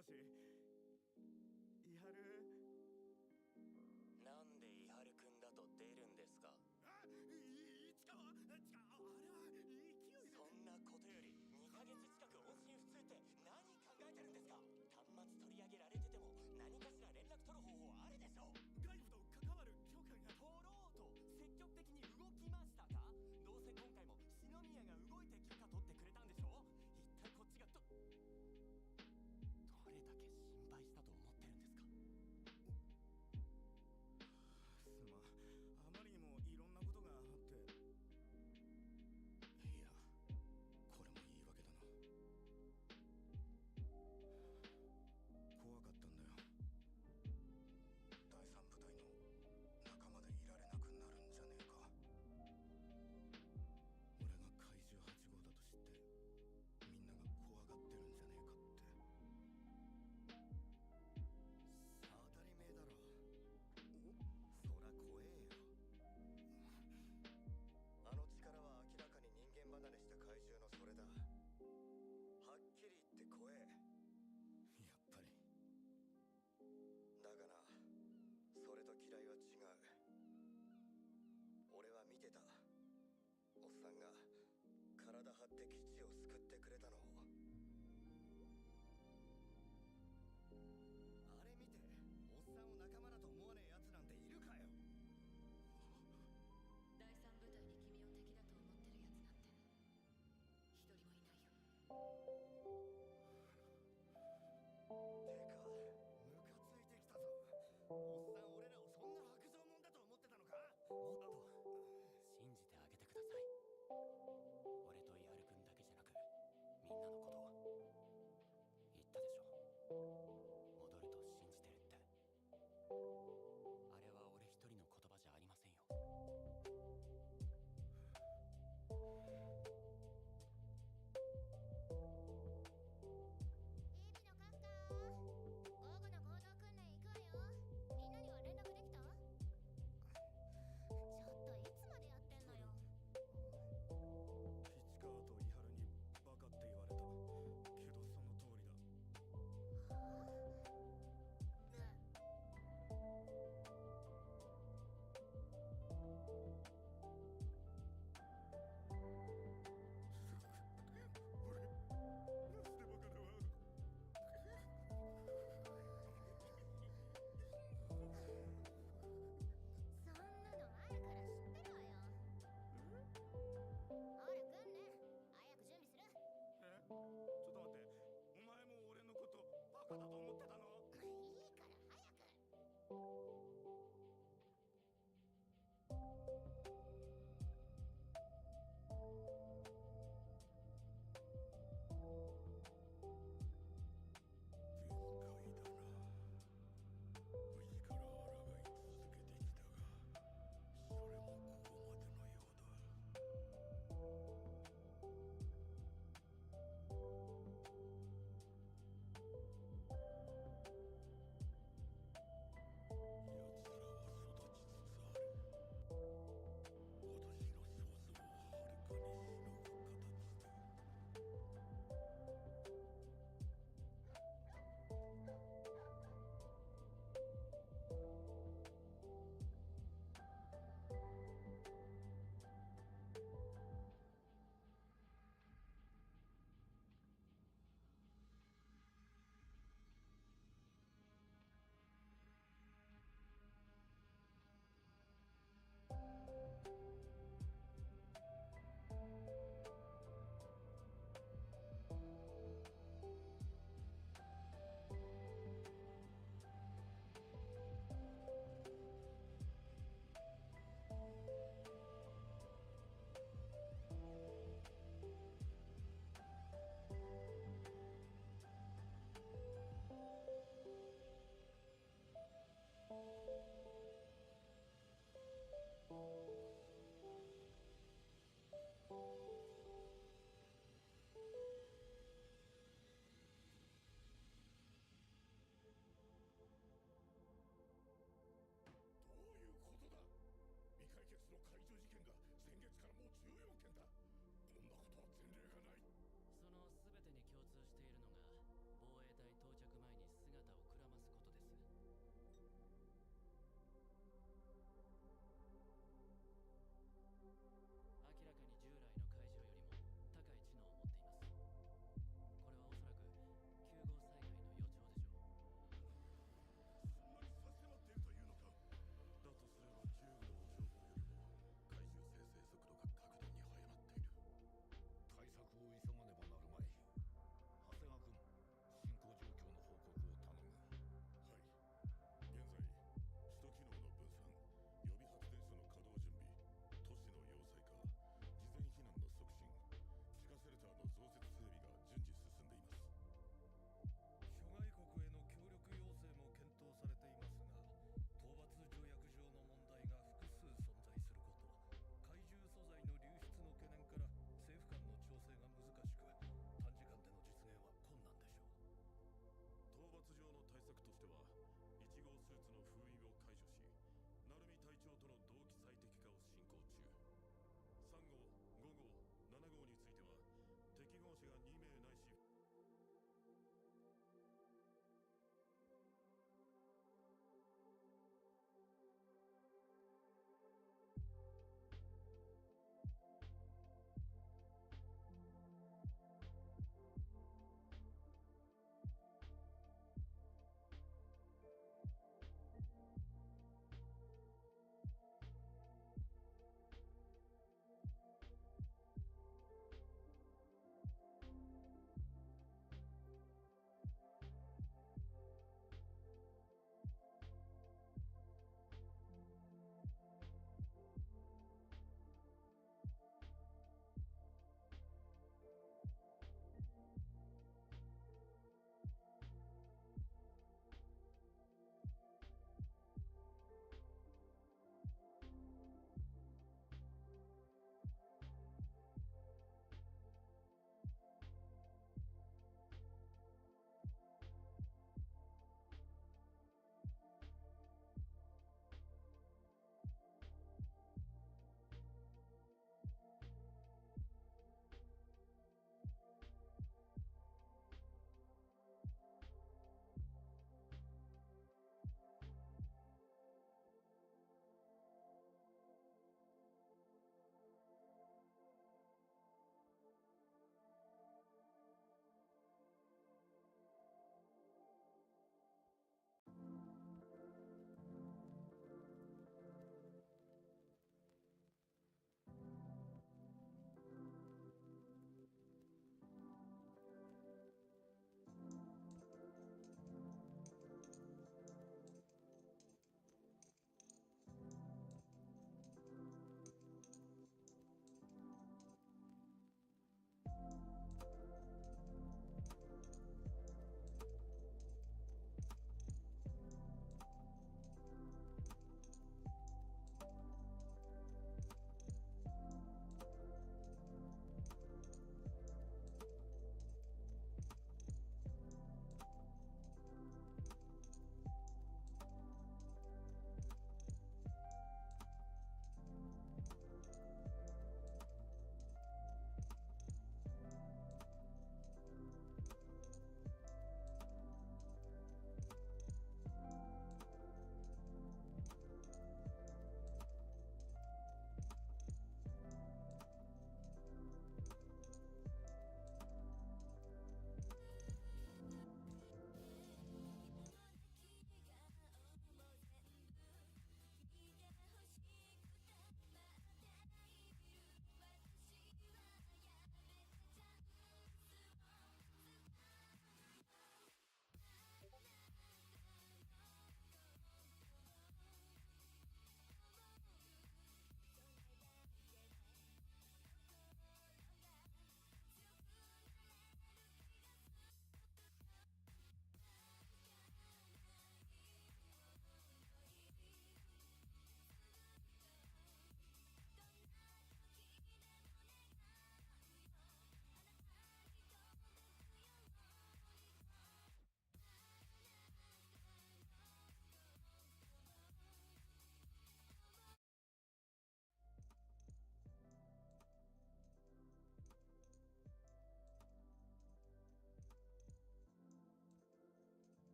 もし、伊春。なんで伊春くんだと出るんですか？市川、あれは勢いで。そんなことより2ヶ月近く音信不通って何考えてるんですか？端末取り上げられてても何かしら連絡取る方法あるでしょ。外部と関わる許可が。取ろうと積極的に動きましたか？どうせ今回も篠宮が動いて許可取ってくれたんでしょ。一体こっちがどれだけ心配したと思ってるんですか？すまん、あまりにもいろんなことがあって。いや、これも言い訳だな。怖かったんだよ。第三部隊の仲間でいられなくなるんじゃねえか。俺が怪獣8号だと知ってみんなが怖がってるんじゃねえかって。当たり前だろ。そら怖えよ。あの力は明らかに人間離れした怪獣のそれだ。はっきり言って怖え。やっぱり。だがな、それと嫌いは違う。俺は見てた。おっさんが体張って基地を救ってくれたのを。あれ見て、おっさんを仲間だと思わねえ奴なんているかよ。第三部隊に君を敵だと思ってる奴なんて一人もいないよ。てか、ムカついてきたぞ。おっさん、俺らをそんな白状者だと思ってたのか？もっと信じてあげてください。俺と伊春くんだけじゃなくみんな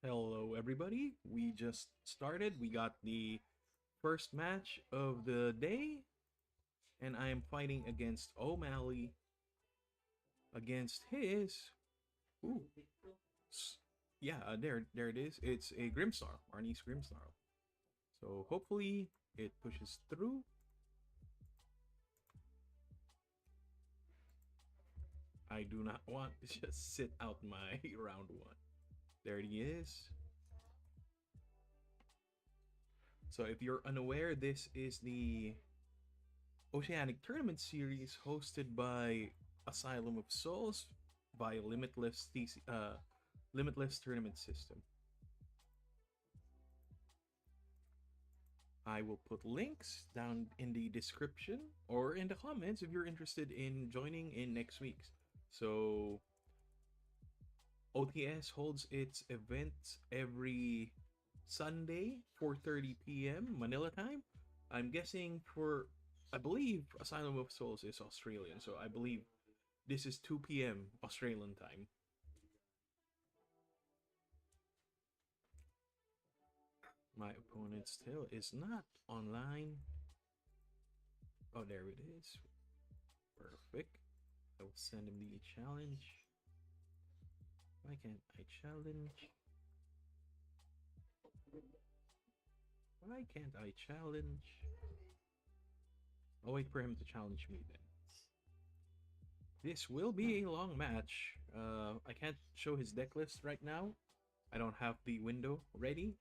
Hello, everybody. We just started. We got the first match of the day, and I am fighting against O'Malley against his. Ooh, yeah, there it is. It's a Grimmsnarl, Arnie's Grimmsnarl. So hopefully it pushes through. I do not want to just sit out my round one. There he is. So if you're unaware, this is the Oceanic Tournament Series hosted by Asylum of Souls by Limitless Tournament System. I will put links down in the description or in the comments if you're interested in joining in next week's. So OTS holds its events every Sunday, 4:30 p.m. Manila time. I'm guessing I believe Asylum of Souls is Australian, so I believe this is 2 p.m. Australian time. My opponent still is not online. Oh, there it is. Perfect. I will send him the challenge. Why can't I challenge? Why can't I challenge? I'll wait for him to challenge me then. This will be a long match. I can't show his deck list right now. I don't have the window ready.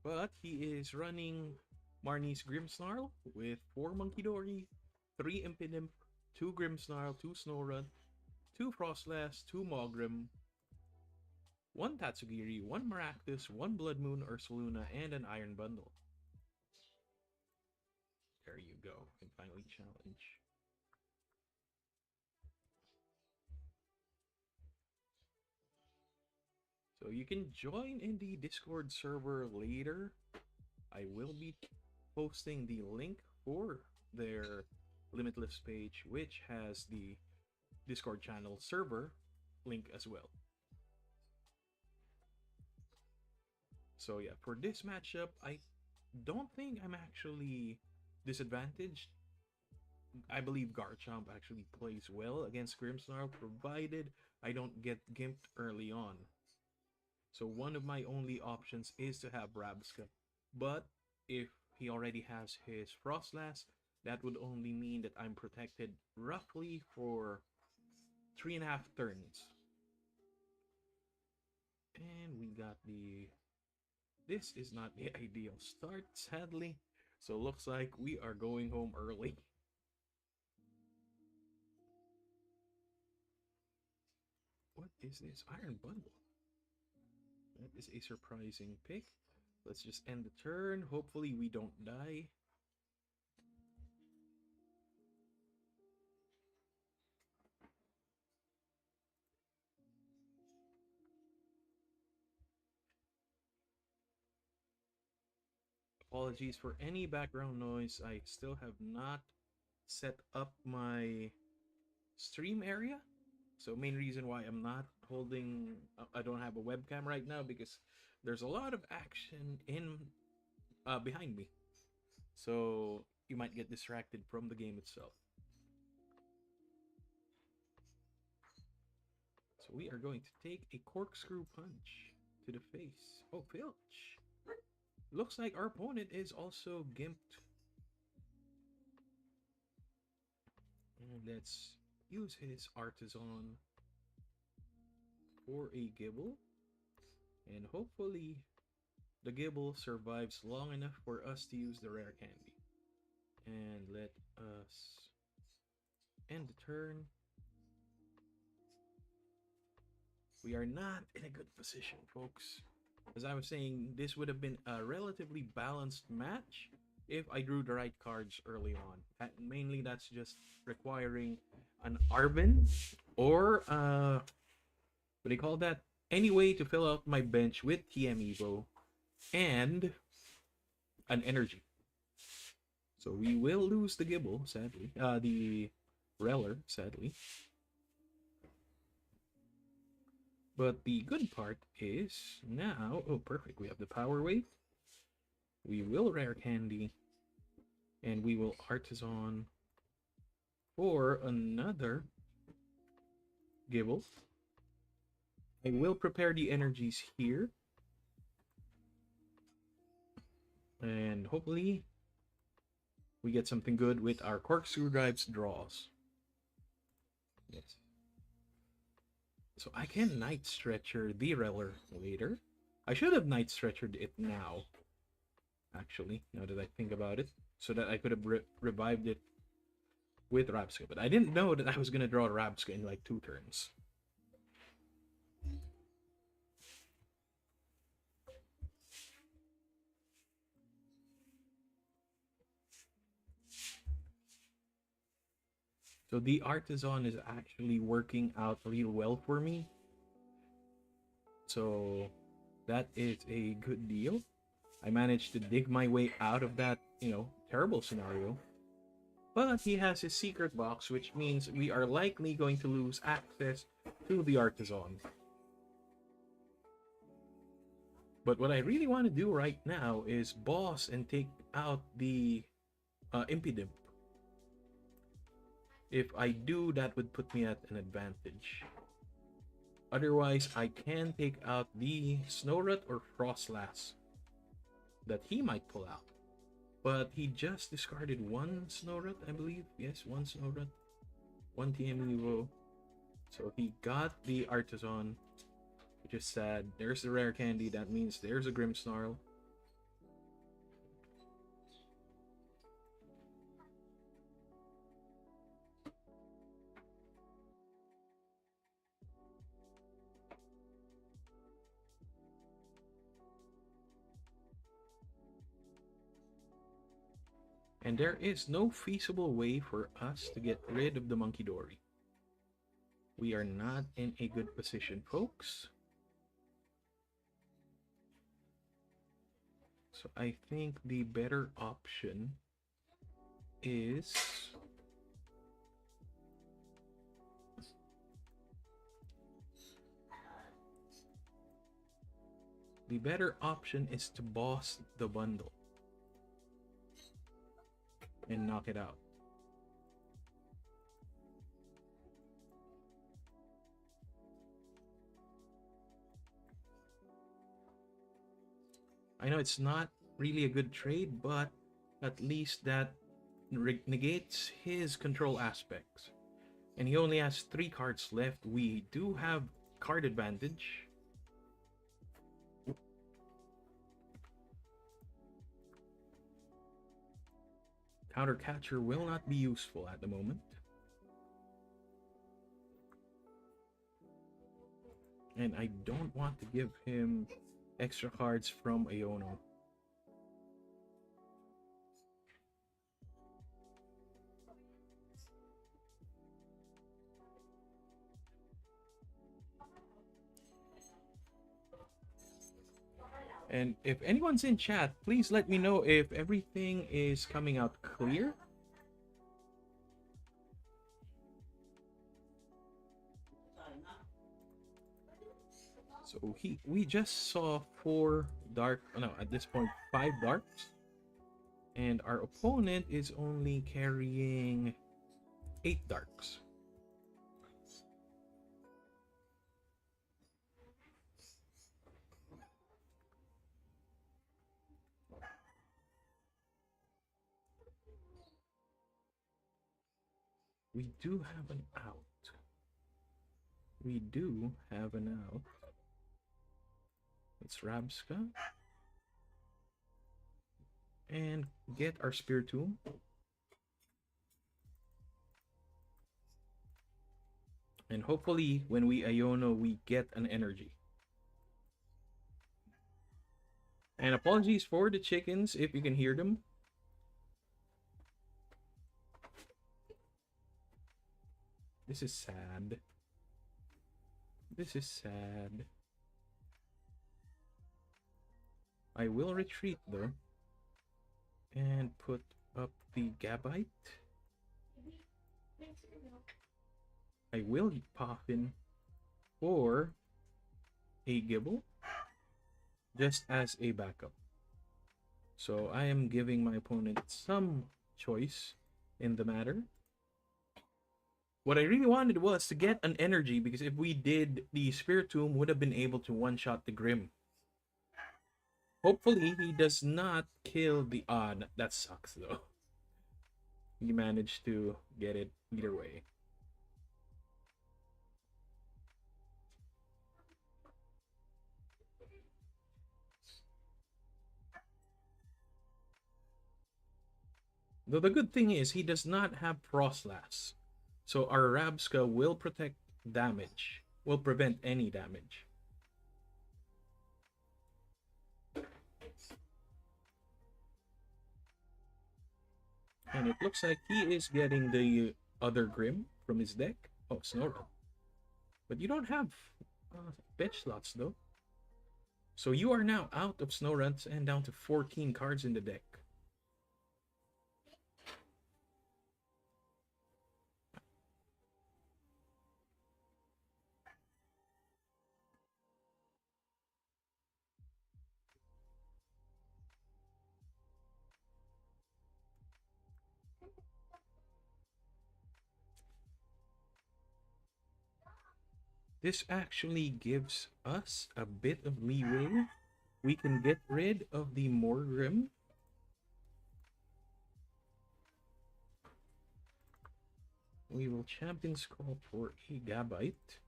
But he is running Marnie's Grimmsnarl with 4 Monkidori, 3 Impidimp, 2 Grimmsnarl, 2 Snorunt, 2 Frostlass, 2 Mogrim, 1 Tatsugiri, 1 Maractus, 1 Blood Moon Ursaluna, and an Iron Bundle. There you go. Can finally challenge. So you can join in the Discord server later. I will be posting the link for their Limitless page, which has the Discord channel server link as well. So yeah, for this matchup, I don't think I'm actually disadvantaged. I believe Garchomp actually plays well against Grimmsnarl, provided I don't get gimped early on. So one of my only options is to have Rabsca. But if he already has his Frostlass, that would only mean that I'm protected roughly for 3.5 turns. And we got the... This is not the ideal start, sadly. So looks like we are going home early. What is this? Iron Bundle. That is a surprising pick. Let's just end the turn. Hopefully we don't die. Apologies for any background noise. I still have not set up my stream area. So main reason why I'm not holding, I don't have a webcam right now because there's a lot of action in behind me. So you might get distracted from the game itself. So we are going to take a corkscrew punch to the face. Oh, Filch. Looks like our opponent is also gimped. And let's use his Artisan for a Gibble. And hopefully the Gibble survives long enough for us to use the rare candy. And let us end the turn. We are not in a good position, folks. As I was saying, this would have been a relatively balanced match if I drew the right cards early on. Mainly that's just requiring an Arven or what do you call that? Any way to fill out my bench with TM Evo and an energy. So we will lose the Gibble, sadly. The Reller, sadly. But the good part is now, oh perfect, we have the power wave. We will rare candy. And we will artisan for another Gibble. I will prepare the energies here. And hopefully we get something good with our corkscrew drives draws. Yes. So I can Night Stretcher the Reller later. I should have Night Stretchered it now. Actually, now that I think about it. So that I could have revived it with Rabska. But I didn't know that I was going to draw Rabska in like 2 turns. So the Artisan is actually working out real well for me. So that is a good deal. I managed to dig my way out of that, terrible scenario. But he has his secret box, which means we are likely going to lose access to the Artisan. But what I really want to do right now is boss and take out the Impidimp. If I do, that would put me at an advantage. Otherwise, I can take out the Snowrut or Frostlass that he might pull out. But he just discarded 1 Snowrut, I believe. Yes, 1 Snowrut. 1 TM Evo. So he got the Artisan, which is sad. There's the rare candy. That means there's a Grimmsnarl. And there is no feasible way for us to get rid of the Monkey Dory. We are not in a good position, folks. So I think the better option is to boss the bundle and knock it out. I know it's not really a good trade, but at least that negates his control aspects. And he only has 3 cards left. We do have card advantage. Counter Catcher will not be useful at the moment. And I don't want to give him extra cards from Iono. And if anyone's in chat, please let me know if everything is coming out clear. So we just saw 4 dark, no, at this point 5 darks. And our opponent is only carrying 8 darks. We do have an out. We do have an out. It's Rabska. And get our Spiritomb. And hopefully when we Iono, we get an energy. And apologies for the chickens if you can hear them. This is sad. This is sad. I will retreat though. And put up the Gabite. I will Poffin for a Gibble just as a backup. So I am giving my opponent some choice in the matter. What I really wanted was to get an energy, because if we did, the Spiritomb would have been able to one-shot the Grim. Hopefully, he does not kill the odd. That sucks, though. He managed to get it either way. Though the good thing is, he does not have Frostlass. So our Rabska will protect damage. Will prevent any damage. And it looks like he is getting the other Grim from his deck. Oh, Snorunt. But you don't have bench slots, though. So you are now out of Snowrunts and down to 14 cards in the deck. This actually gives us a bit of leeway. We can get rid of the Morgrim. We will Champion Scroll for a Gabite.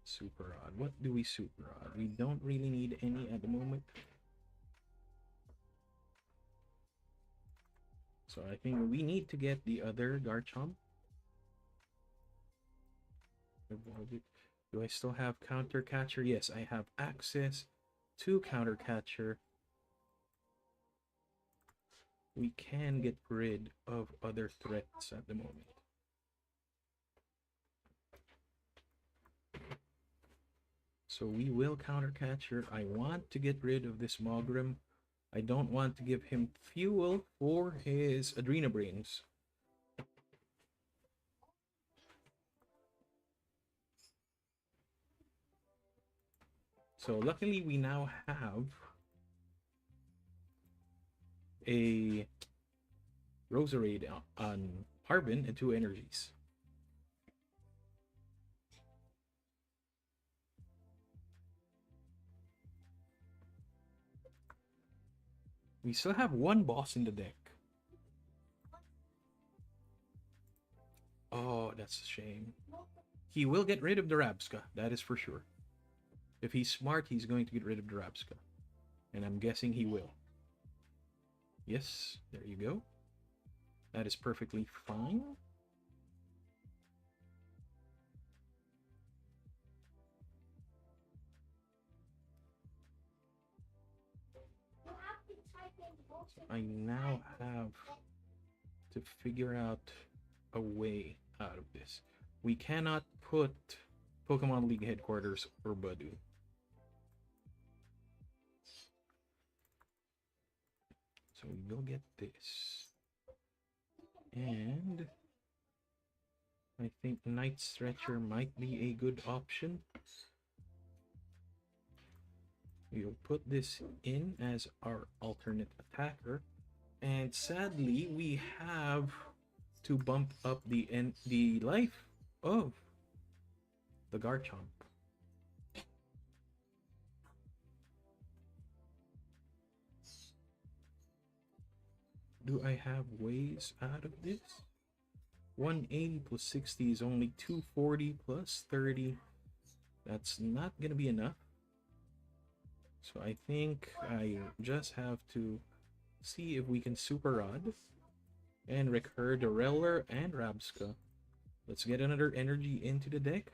Super Odd. What do we Super Odd? We don't really need any at the moment. So I think we need to get the other Garchomp. Do I still have Counter Catcher? Yes, I have access to Counter Catcher. We can get rid of other threats at the moment. So we will Counter Catcher. I want to get rid of this Mogrim. I don't want to give him fuel for his Adrenabrains. So luckily we now have a Roserade on Harbin and 2 energies. We still have 1 boss in the deck. Oh, that's a shame. He will get rid of the Rabska, that is for sure. If he's smart, he's going to get rid of the Rabska. And I'm guessing he will. Yes, there you go. That is perfectly fine. I now have to figure out a way out of this. We cannot put Pokemon League headquarters or Badu. So we will get this. And I think Night Stretcher might be a good option. We'll put this in as our alternate attacker. And sadly, we have to bump up the life of the Garchomp. Do I have ways out of this? 180 plus 60 is only 240 plus 30. That's not gonna be enough. So I think I just have to see if we can Super Rod and recur the Rowler and Rabska. Let's get another energy into the deck.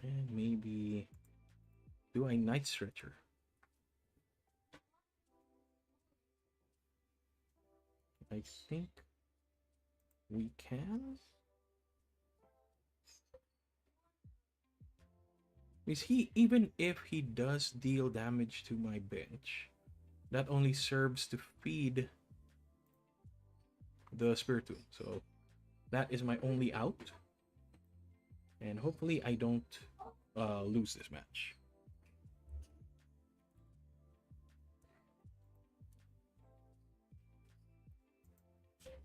And maybe do I Night Stretcher? I think we can. Is he, even if he does deal damage to my bench, that only serves to feed the Spiritomb. So That is my only out. And hopefully I don't lose this match.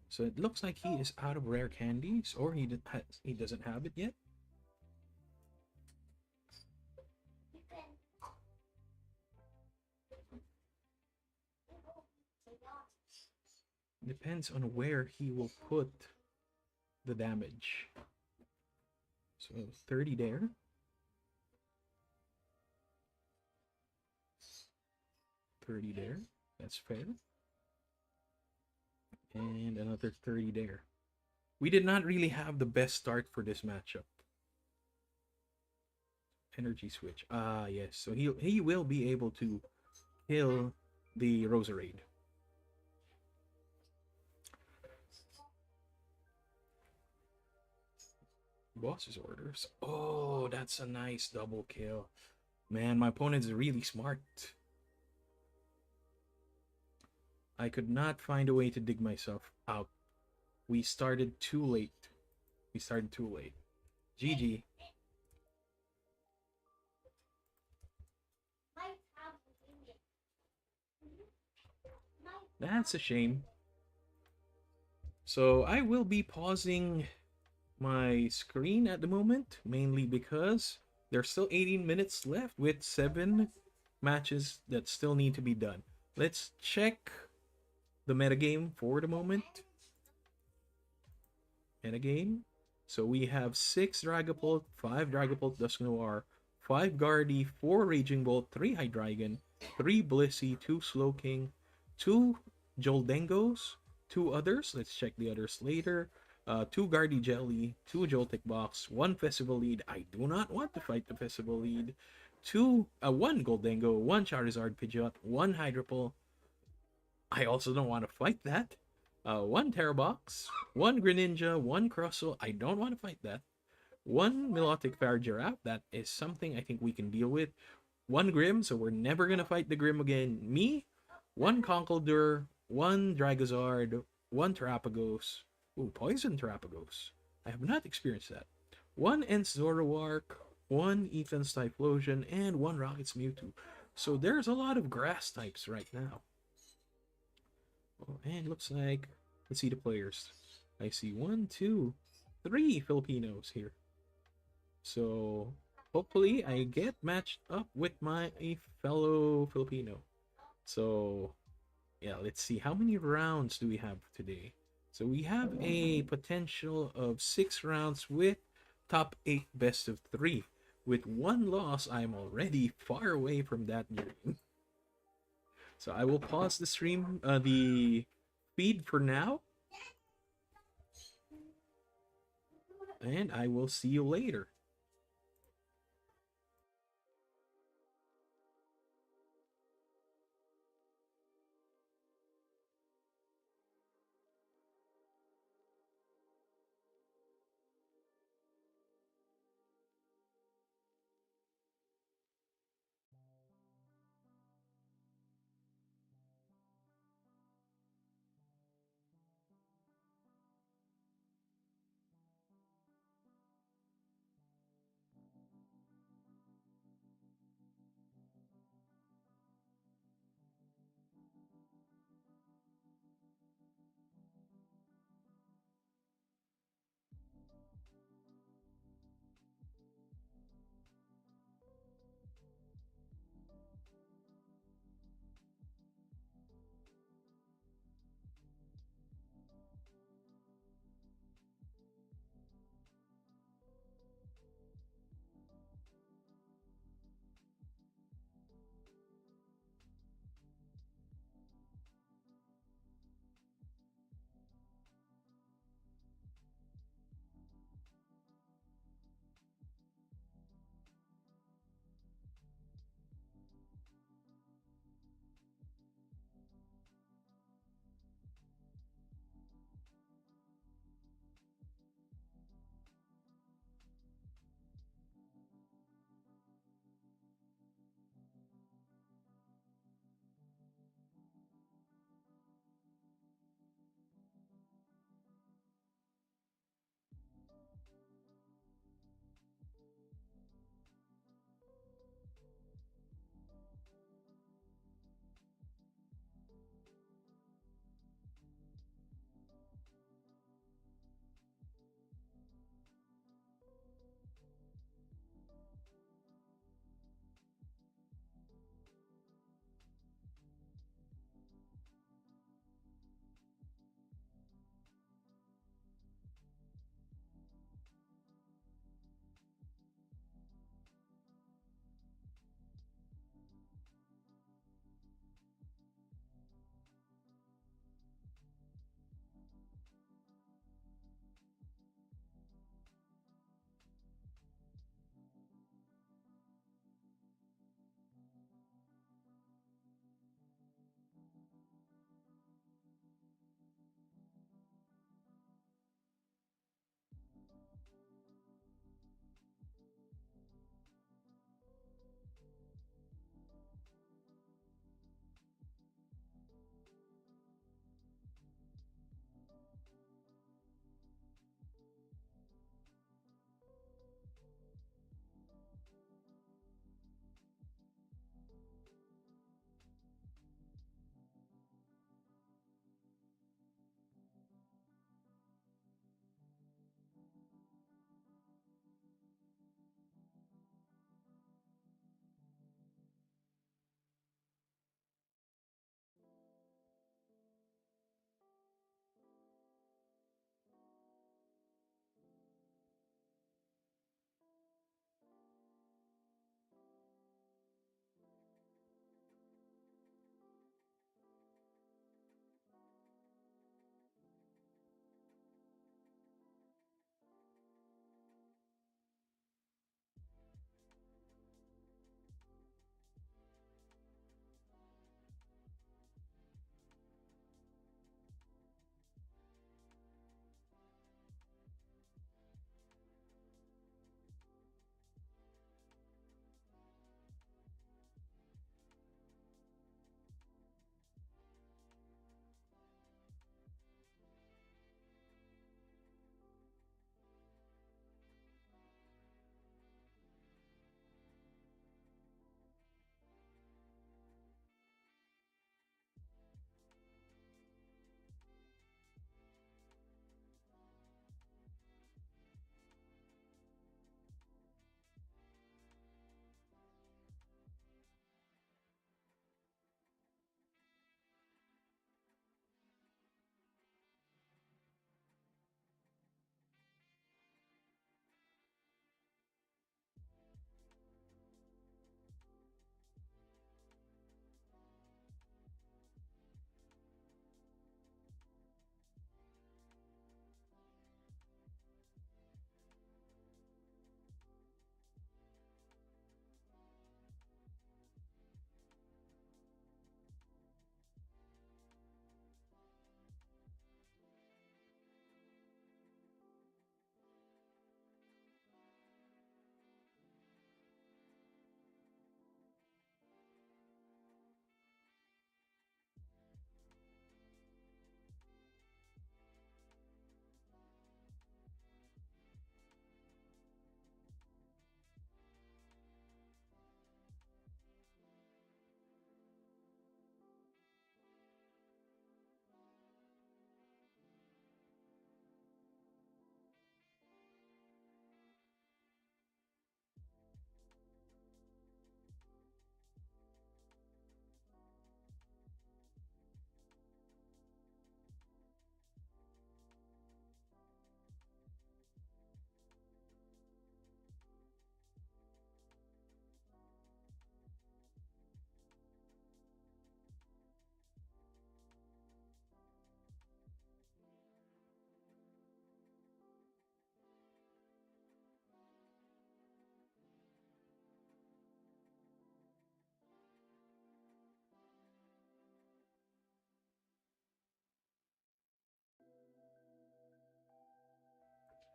So it looks like he is out of rare candies, or he doesn't have it yet. Depends on where he will put the damage. So 30 there. There. That's fair. And another 30 there. We did not really have the best start for this matchup. Energy switch. Ah, yes. So he will be able to kill the Roserade. Boss's orders. Oh, that's a nice double kill. Man, my opponent is really smart. I could not find a way to dig myself out. We started too late. GG. That's a shame. So I will be pausing my screen at the moment, mainly because there's still 18 minutes left with 7 matches that still need to be done. Let's check the metagame for the moment. Metagame. So we have 6 Dragapult, 5 Dragapult Dusknoir, 5 Guardy, 4 Raging Bolt, 3 Hydreigon, 3 Blissey, 2 Slowking, 2 Joldengos, 2 others. Let's check the others later. 2 Guardy Jelly, 2 Joltik Box, 1 Festival Lead. I do not want to fight the Festival Lead. 1 Goldengo, 1 Charizard Pidgeot, 1 Hydropole. I also don't want to fight that. 1 Terrabox, 1 Greninja, 1 Crustle. I don't want to fight that. 1 Milotic Fire Giraffe. That is something I think we can deal with. 1 Grim, so we're never going to fight the Grim again. Me, 1 Conkeldurr, 1 Dragozard, 1 Terrapagos. Ooh, Poison Terrapagos. I have not experienced that. 1 Ents Zoroark, 1 Ethan's Typhlosion, and 1 Rocket's Mewtwo. So there's a lot of grass types right now. Oh, and looks like, let's see the players. I see 1, 2, 3 Filipinos here. So hopefully I get matched up with my fellow Filipino. So yeah, let's see. How many rounds do we have today? So we have a potential of 6 rounds with top 8 best of 3. With 1 loss, I'm already far away from that dream. So I will pause the stream, the feed for now. And I will see you later.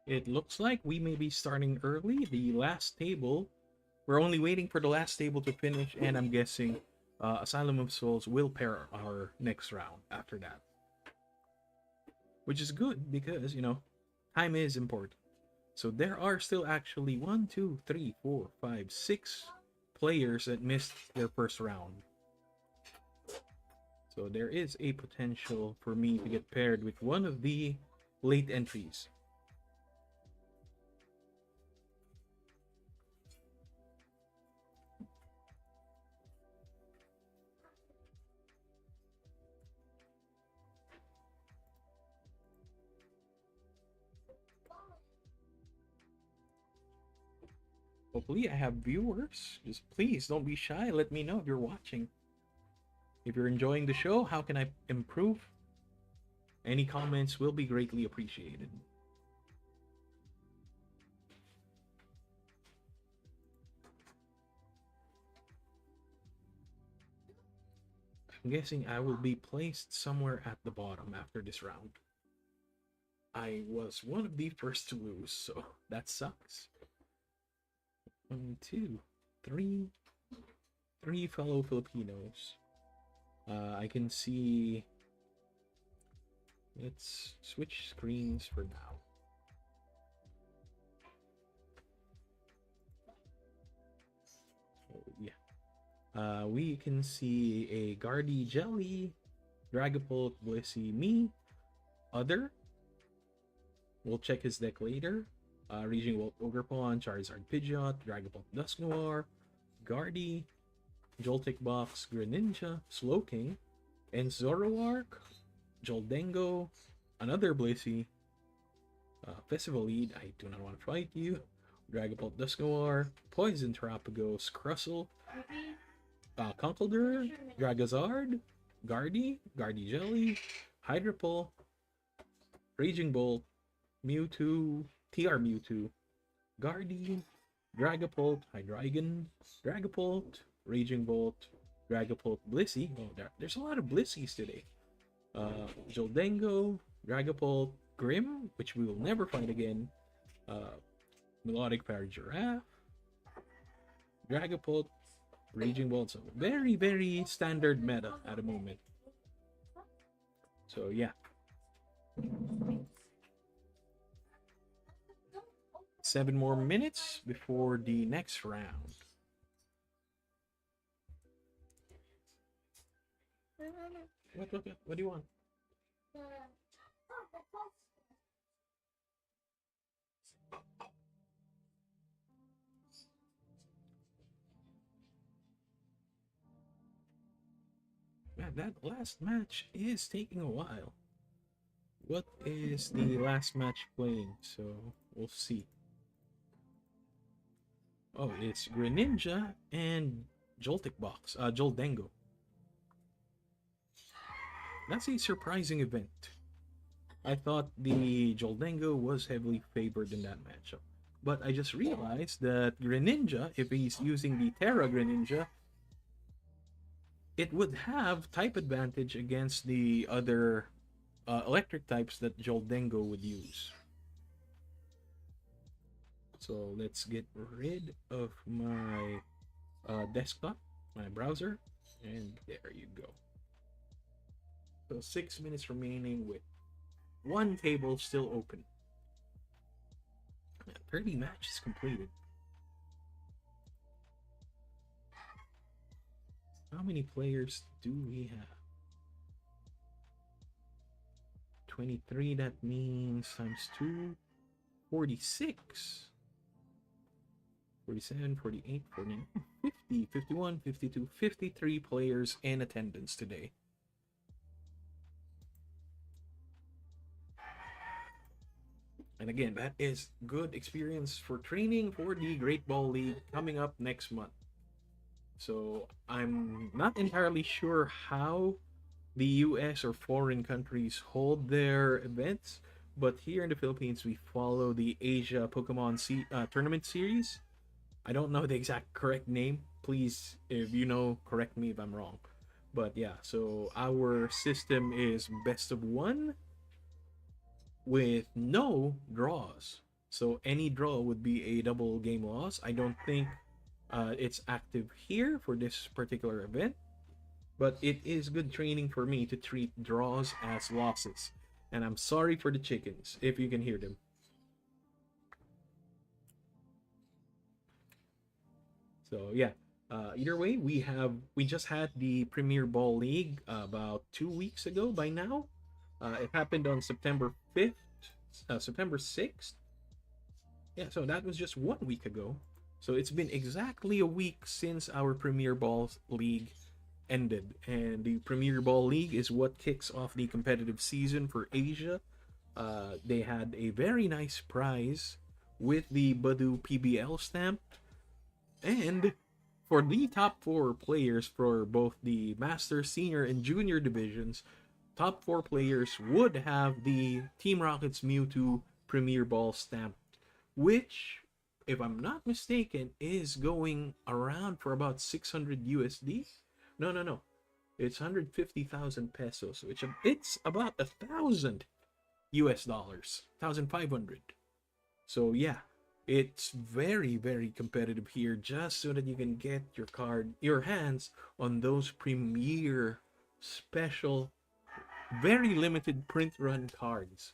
It looks like we may be starting early. The last table, we're only waiting for the last table to finish, and I'm guessing Asylum of Souls will pair our next round after that. Which is good because, time is important. So there are still actually 1, 2, 3, 4, 5, 6 players that missed their first round. So there is a potential for me to get paired with one of the late entries. Hopefully I have viewers. Just please don't be shy. Let me know if you're watching. If you're enjoying the show, how can I improve? Any comments will be greatly appreciated. I'm guessing I will be placed somewhere at the bottom after this round. I was one of the first to lose, so that sucks. 1, 2, 3. 3 fellow Filipinos. I can see. Let's switch screens for now. Oh, yeah. We can see a Guardy Jelly, Dragapult, Blissey, me, other. We'll check his deck later. Raging Wolf, Ogrepon, Charizard, Pidgeot, Dragapult, Dusknoir, Guardy, Joltik Box, Greninja, Slowking, and Zoroark, Joldengo, another Blissey, Festival Lead, I do not want to fight you, Dragapult, Dusknoir, Poison Terapagos, Crustle, Conkeldurr, Dragazard, Guardy, Guardy Jelly, Hydropole, Raging Bolt, Mewtwo, TR Mewtwo, Guardy, Dragapult, Hydreigon, Dragapult, Raging Bolt, Dragapult, Blissey. Oh, there's a lot of Blisseys today. Joldengo, Dragapult, Grim, which we will never fight again. Melodic Paragiraffe, Dragapult, Raging Bolt. So very, very standard meta at the moment. So yeah. 7 more minutes before the next round. What do you want? Man, that last match is taking a while. What is the last match playing? So we'll see. Oh, it's Greninja and Joltik Box, Joldengo. That's a surprising event. I thought the Joldengo was heavily favored in that matchup. But I just realized that Greninja, if he's using the Terra Greninja, it would have type advantage against the other electric types that Joldengo would use. So let's get rid of my desktop, my browser, and there you go. So 6 minutes remaining with 1 table still open. 30 matches completed. How many players do we have? 23, that means times 2, 46. 47, 48, 49, 50, 51, 52, 53 players in attendance today. And again, that is good experience for training for the Great Ball League coming up next month. So I'm not entirely sure how the US or foreign countries hold their events, but here in the Philippines, we follow the Asia Pokémon Tournament Series. I don't know the exact correct name. Please, if you know, correct me if I'm wrong. But yeah, so our system is best of 1 with no draws. So any draw would be a double game loss. I don't think it's active here for this particular event, but it is good training for me to treat draws as losses. And I'm sorry for the chickens, if you can hear them. So yeah, either way, we just had the Premier Ball League about 2 weeks ago by now. It happened on September 5th, September 6th. Yeah, so that was just 1 week ago. So it's been exactly a week since our Premier Ball League ended. And the Premier Ball League is what kicks off the competitive season for Asia. They had a very nice prize with the Badu PBL stamp. And for the top 4 players for both the Master, Senior, and Junior divisions, top 4 players would have the Team Rocket's Mewtwo Premier Ball stamp, which, if I'm not mistaken, is going around for about 600 USD. No. It's 150,000 pesos, which it's about 1,000 US dollars, 1,500. So yeah, it's very, very competitive here, just so that you can get your hands on those premier special, very limited print run cards.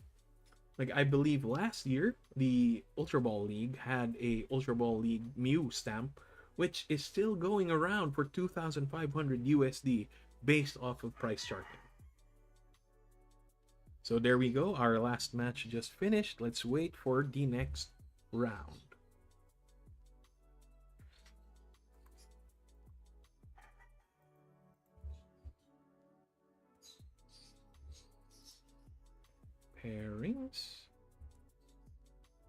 Like, I believe last year the Ultra Ball League had a Ultra Ball League Mew stamp, which is still going around for 2,500 USD based off of price charting. So there we go. Our last match just finished. Let's wait for the next round. Pairings.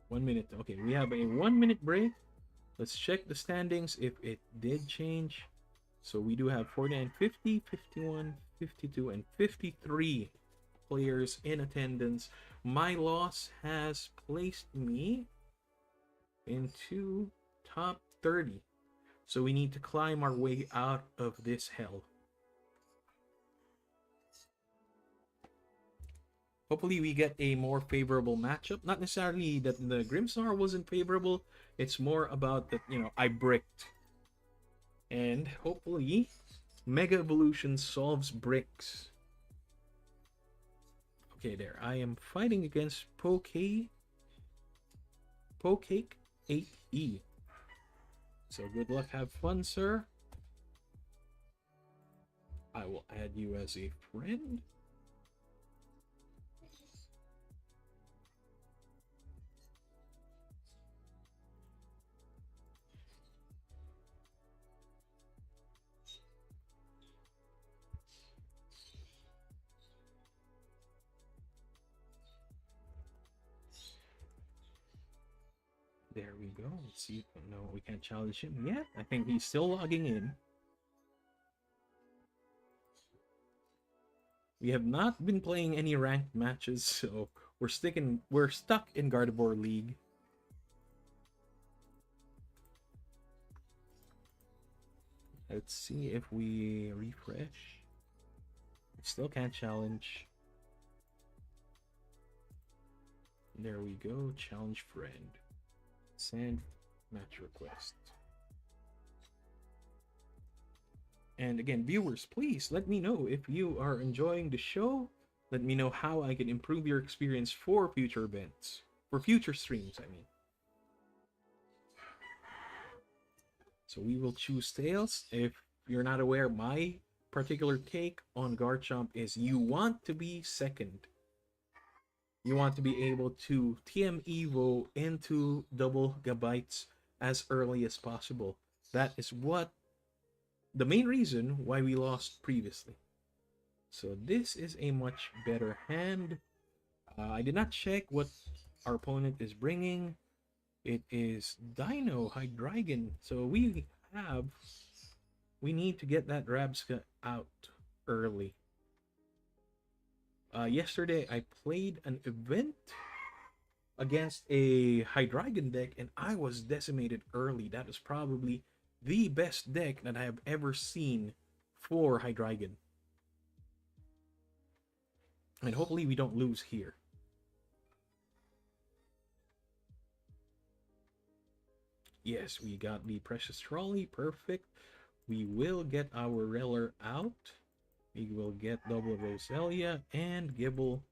1 minute. Okay, we have a 1 minute break. Let's check the standings if it did change. So we do have 49, 50, 51, 52, and 53 players in attendance. My loss has placed me into top 30. So we need to climb our way out of this hell. Hopefully we get a more favorable matchup. Not necessarily that the Grimmsnarl wasn't favorable. It's more about that, I bricked. And hopefully Mega Evolution solves bricks. Okay, there. I am fighting against Pokecake 8E. So good luck, have fun, sir. I will add you as a friend. There we go. Let's see. No, we can't challenge him yet. I think he's still logging in. We have not been playing any ranked matches, so we're stuck in Gardevoir League. Let's see if we refresh. We still can't challenge. There we go. Challenge friend. Send match request. And again, viewers, please let me know if you are enjoying the show. Let me know how I can improve your experience for future events. For future streams, I mean. So we will choose Tails. If you're not aware, my particular take on Garchomp is you want to be second. You want to be able to TM Evo into double gigabytes as early as possible. That is the main reason why we lost previously. So this is a much better hand. I did not check what our opponent is bringing. It is Dino Hydreigon. So we need to get that Rabska out early. Yesterday I played an event against a Hydreigon deck and I was decimated early. That is probably the best deck that I have ever seen for Hydreigon. And hopefully we don't lose here. Yes, we got the Precious Trolley. Perfect. We will get our Reller out. We will get double Roselia and Gibble.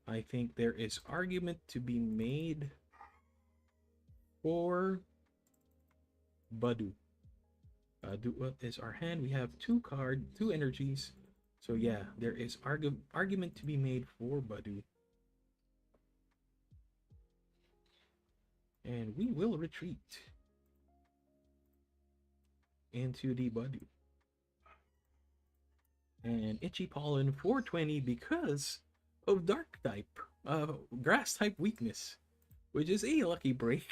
I think there is argument to be made for Badu. What is our hand? We have two energies. So yeah, there is argument to be made for Badu. And we will retreat into the Badu. And Itchy Pollen 420 because of Dark type, Grass type weakness, which is a lucky break.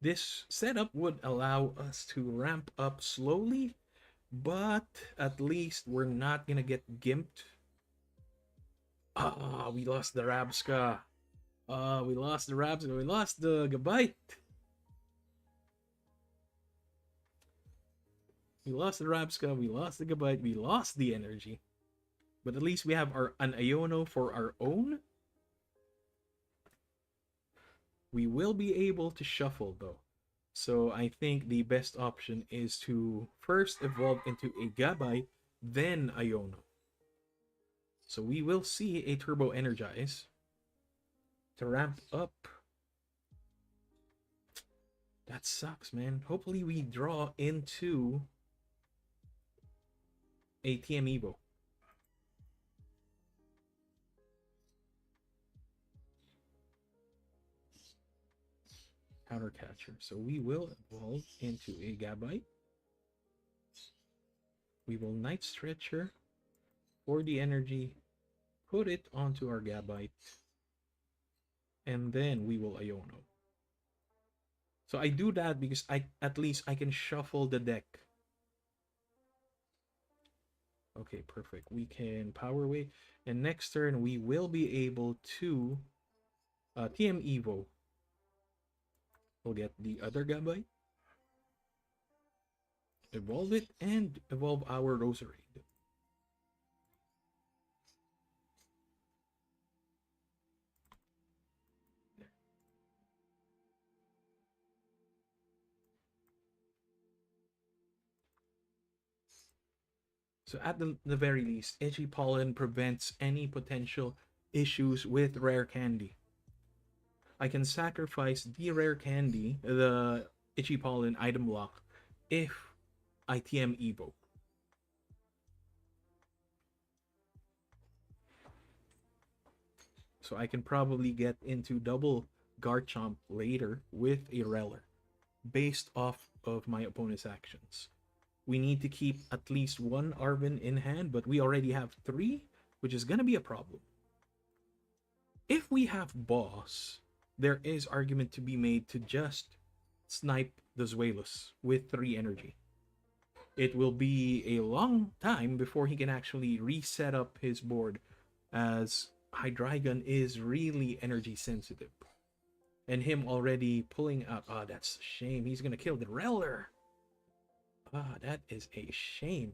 This setup would allow us to ramp up slowly, but at least we're not gonna get gimped. Ah, we lost the Rabska. We lost the Rabska. We lost the Gabite. We lost the Rabska. We lost the Gabite. We lost the energy. But at least we have an Iono for our own. We will be able to shuffle though. So I think the best option is to first evolve into a Gabite, then Iono. So we will see a Turbo Energize to ramp up. That sucks, man. Hopefully we draw into a TM Evo. Counter Catcher. So we will evolve into a Gabite. We will Night Stretcher for the energy, put it onto our Gabite, and then we will Iono. So I do that because at least I can shuffle the deck. Okay, perfect. We can Power Wave, and next turn we will be able to TM Evo. We'll get the other Gabite, evolve it, and evolve our Roserade. So at the very least, Itchy Pollen prevents any potential issues with Rare Candy. I can sacrifice the Rare Candy, the Itchy Pollen item block, if I TM Evo. So I can probably get into double Garchomp later with a Reller, based off of my opponent's actions. We need to keep at least one Arven in hand, but we already have 3, which is going to be a problem. If we have Boss, there is argument to be made to just snipe the Zweilous with 3 energy. It will be a long time before he can actually reset up his board, as Hydreigon is really energy sensitive. And him already pulling out, that's a shame. He's going to kill the Reller. That is a shame.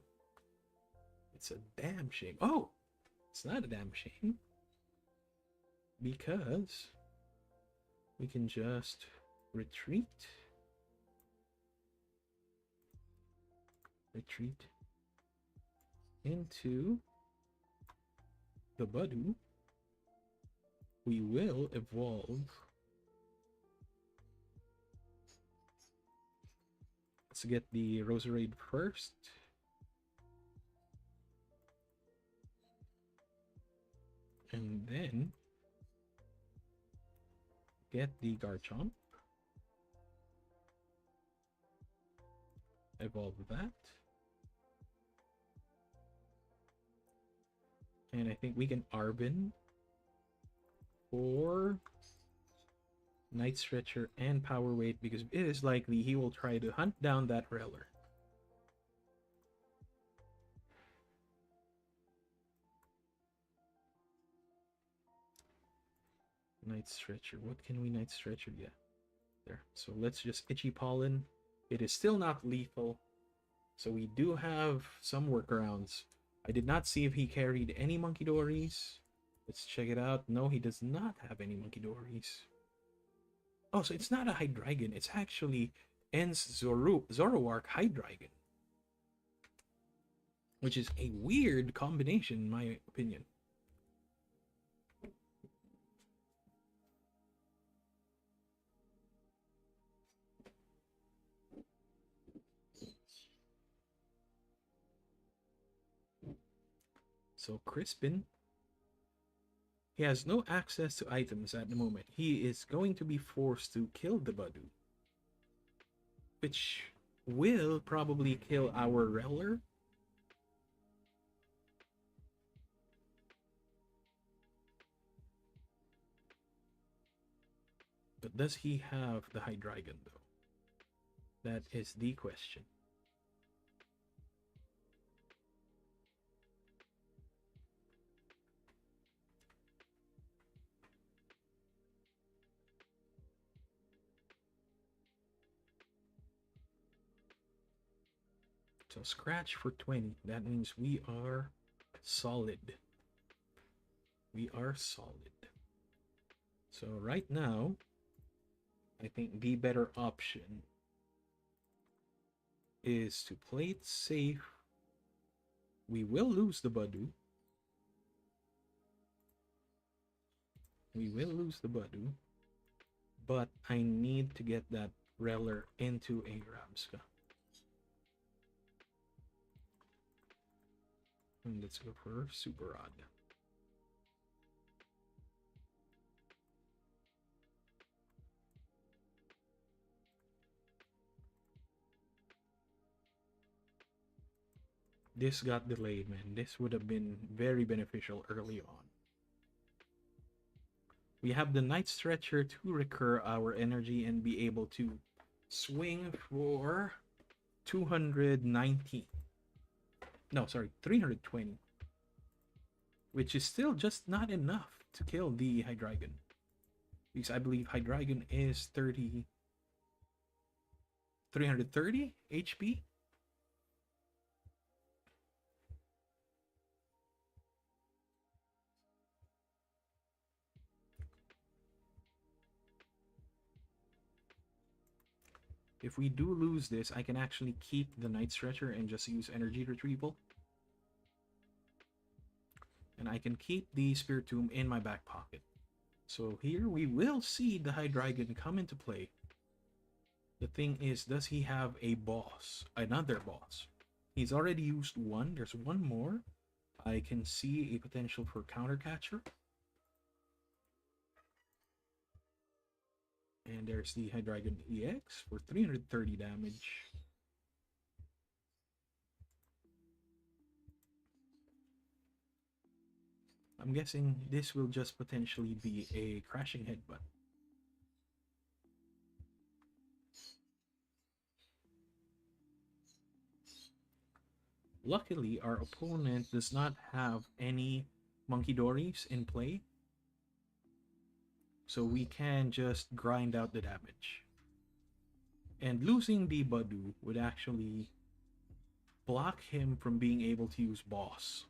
It's a damn shame. Oh, it's not a damn shame. Because we can just retreat. Retreat into the Badu. We will evolve. Let's get the Roserade first. And then get the Garchomp. Evolve that. And I think we can Arben for Night Stretcher and Power Weight, because it is likely he will try to hunt down that Reller. Night Stretcher. What can we Night Stretcher? Yeah, there. So let's just Itchy Pollen. It is still not lethal, so we do have some workarounds. I did not see if he carried any Monkey Dories. Let's check it out. No, he does not have any Monkey Dories. Oh, so it's not a Hydreigon. It's actually En's Zoroark Hydreigon. Which is a weird combination, in my opinion. So Crispin, he has no access to items at the moment. He is going to be forced to kill the Badu, which will probably kill our Reller. But does he have the Hydreigon though? That is the question. So scratch for 20. That means we are solid. We are solid. So right now, I think the better option is to play it safe. We will lose the Badu. We will lose the Badu. But I need to get that Reller into a Rabska. And let's go for Super Rod. This got delayed, man. This would have been very beneficial early on. We have the Night Stretcher to recur our energy and be able to swing for 219. No, sorry, 320. Which is still just not enough to kill the Hydreigon. Because I believe Hydreigon is 330 HP. If we do lose this, I can actually keep the Night Stretcher and just use Energy Retrieval. And I can keep the Spiritomb in my back pocket. So here we will see the Hydreigon come into play. The thing is, does he have a boss? Another boss. He's already used one. There's one more. I can see a potential for Counter Catcher. And there's the Hydreigon EX for 330 damage. I'm guessing this will just potentially be a crashing headbutt. Luckily, our opponent does not have any Monkey Dories in play. So we can just grind out the damage. And losing the Badu would actually block him from being able to use Boss.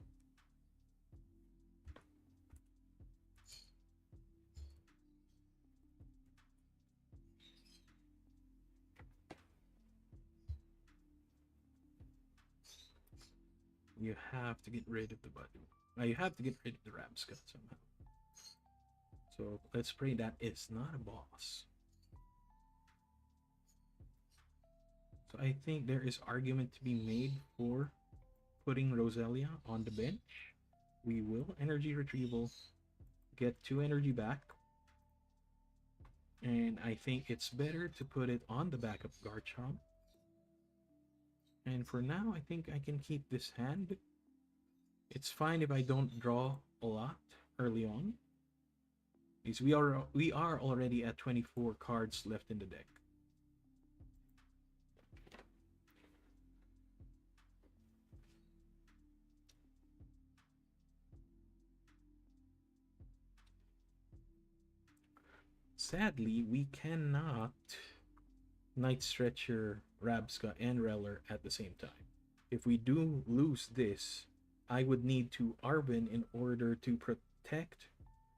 You have to get rid of the Badu. You have to get rid of the Rabska somehow. So let's pray that it's not a boss. So I think there is argument to be made for putting Roselia on the bench. We will Energy Retrieval, get 2 energy back. And I think it's better to put it on the back of Garchomp. And for now, I think I can keep this hand. It's fine if I don't draw a lot early on. Because we are already at 24 cards left in the deck. Sadly, we cannot Night Stretcher, Rabska, and Reller at the same time. If we do lose this, I would need to Arvin in order to protect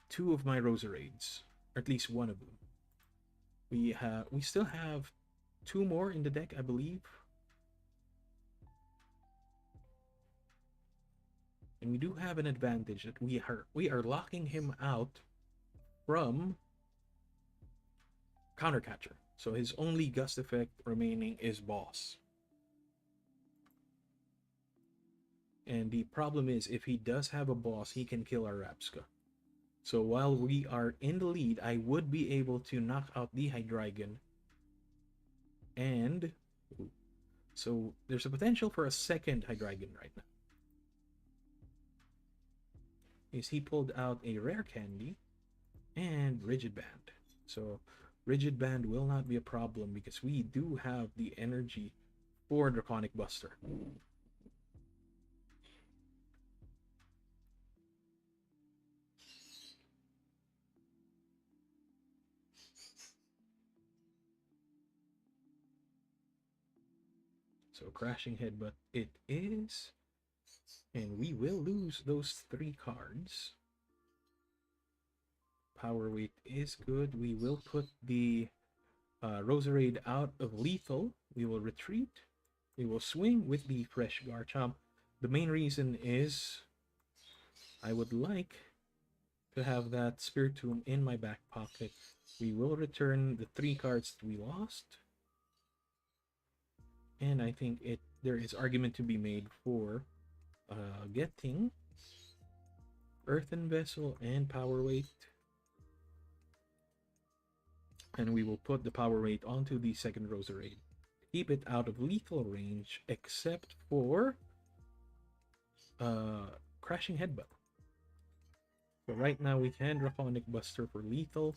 two of my Roserades, or at least one of them. We still have two more in the deck, I believe. And we do have an advantage that we are locking him out from Countercatcher. So his only gust effect remaining is Boss. And the problem is, if he does have a Boss, he can kill our Rapska. So while we are in the lead, I would be able to knock out the Hydreigon. And so there's a potential for a second Hydreigon right now. Is he pulled out a rare candy and Rigid Band. So Rigid Band will not be a problem because we do have the energy for Draconic Buster. So Crashing Headbutt it is. And we will lose those 3 cards. Power Weight is good. We will put the Roserade out of lethal. We will retreat. We will swing with the fresh Garchomp. The main reason is I would like to have that Spiritomb in my back pocket. We will return the 3 cards that we lost. And I think there is argument to be made for getting Earthen Vessel and Power Weight. And we will put the Power Weight onto the second Roserade. Keep it out of lethal range except for Crashing Headbutt. So right now we can Draconic Buster for lethal.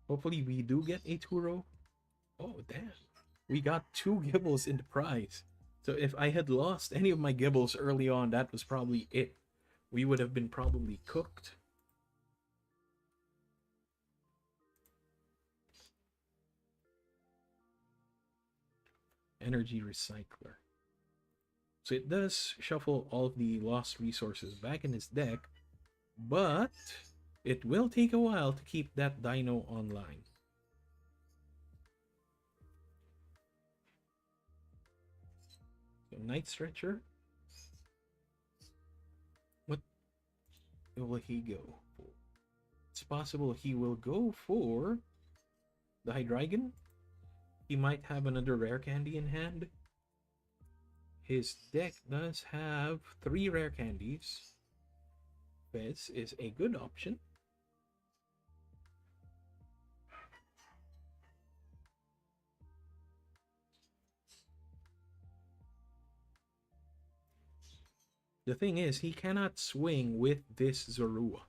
Hopefully we do get a Turo. Oh, damn. We got 2 Gibbles in the prize. So if I had lost any of my Gibbles early on, that was probably it. We would have been probably cooked. Energy Recycler. So it does shuffle all of the lost resources back in his deck, but it will take a while to keep that Dino online. So Night Stretcher. What will he go for? It's possible he will go for the Hydreigon. He might have another rare candy in hand. His deck does have 3 rare candies. Fez is a good option. The thing is, he cannot swing with this Zorua.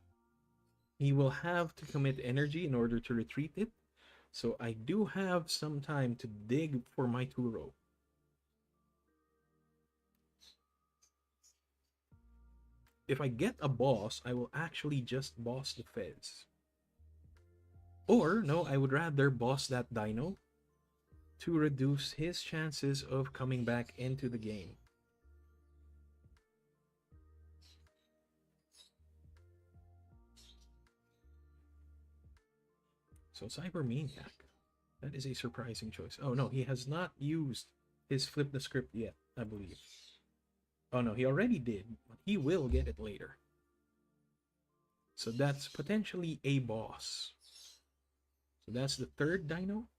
He will have to commit energy in order to retreat it. So I do have some time to dig for my Turo. If I get a boss, I will actually just boss the Fez. Or, no, I would rather boss that Dino to reduce his chances of coming back into the game. So Cyber Maniac. That is a surprising choice. Oh no, he has not used his Flip the Script yet, I believe. Oh no, he already did, but he will get it later. So that's potentially a boss. So that's the 3rd Dino.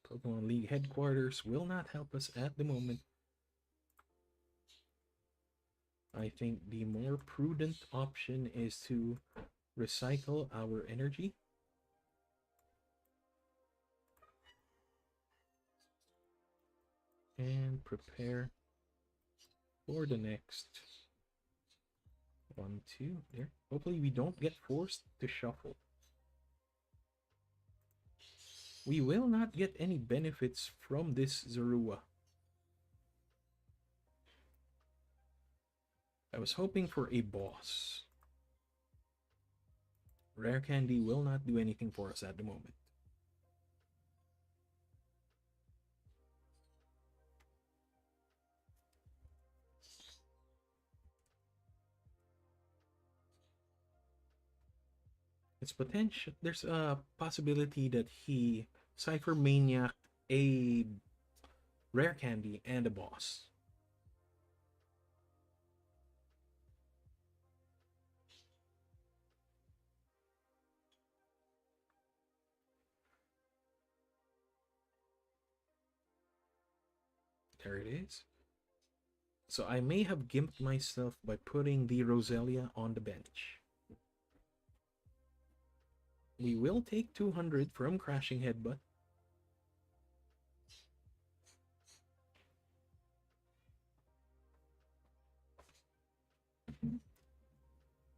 Pokemon League headquarters will not help us at the moment. I think the more prudent option is to recycle our energy. And prepare for the next 1, 2, there. Hopefully we don't get forced to shuffle. We will not get any benefits from this Zorua. was hoping for a boss. Rare candy will not do anything for us at the moment. It's potential. There's a possibility that he Cypher Maniac a rare candy and a boss. There it is. So I may have gimped myself by putting the Roselia on the bench. We will take 200 from Crashing Headbutt.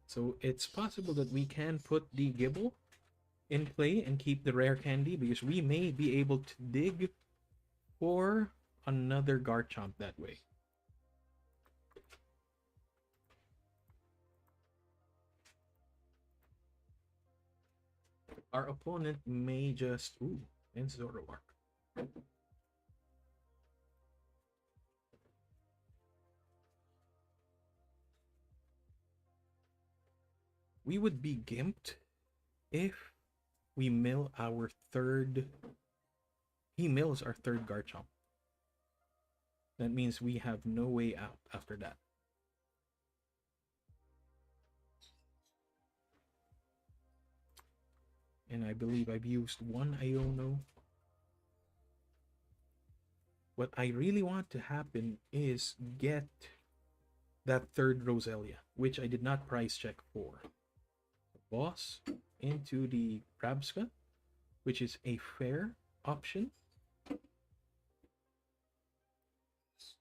So it's possible that we can put the Gibble in play and keep the rare candy because we may be able to dig for another Garchomp that way. Our opponent may just... Ooh, and Zoroark. We would be gimped if we mill our third... He mills our third Garchomp. That means we have no way out after that. And I believe I've used one Iono. What I really want to happen is get that third Roselia, which I did not price check for. Boss into the Rabska, which is a fair option.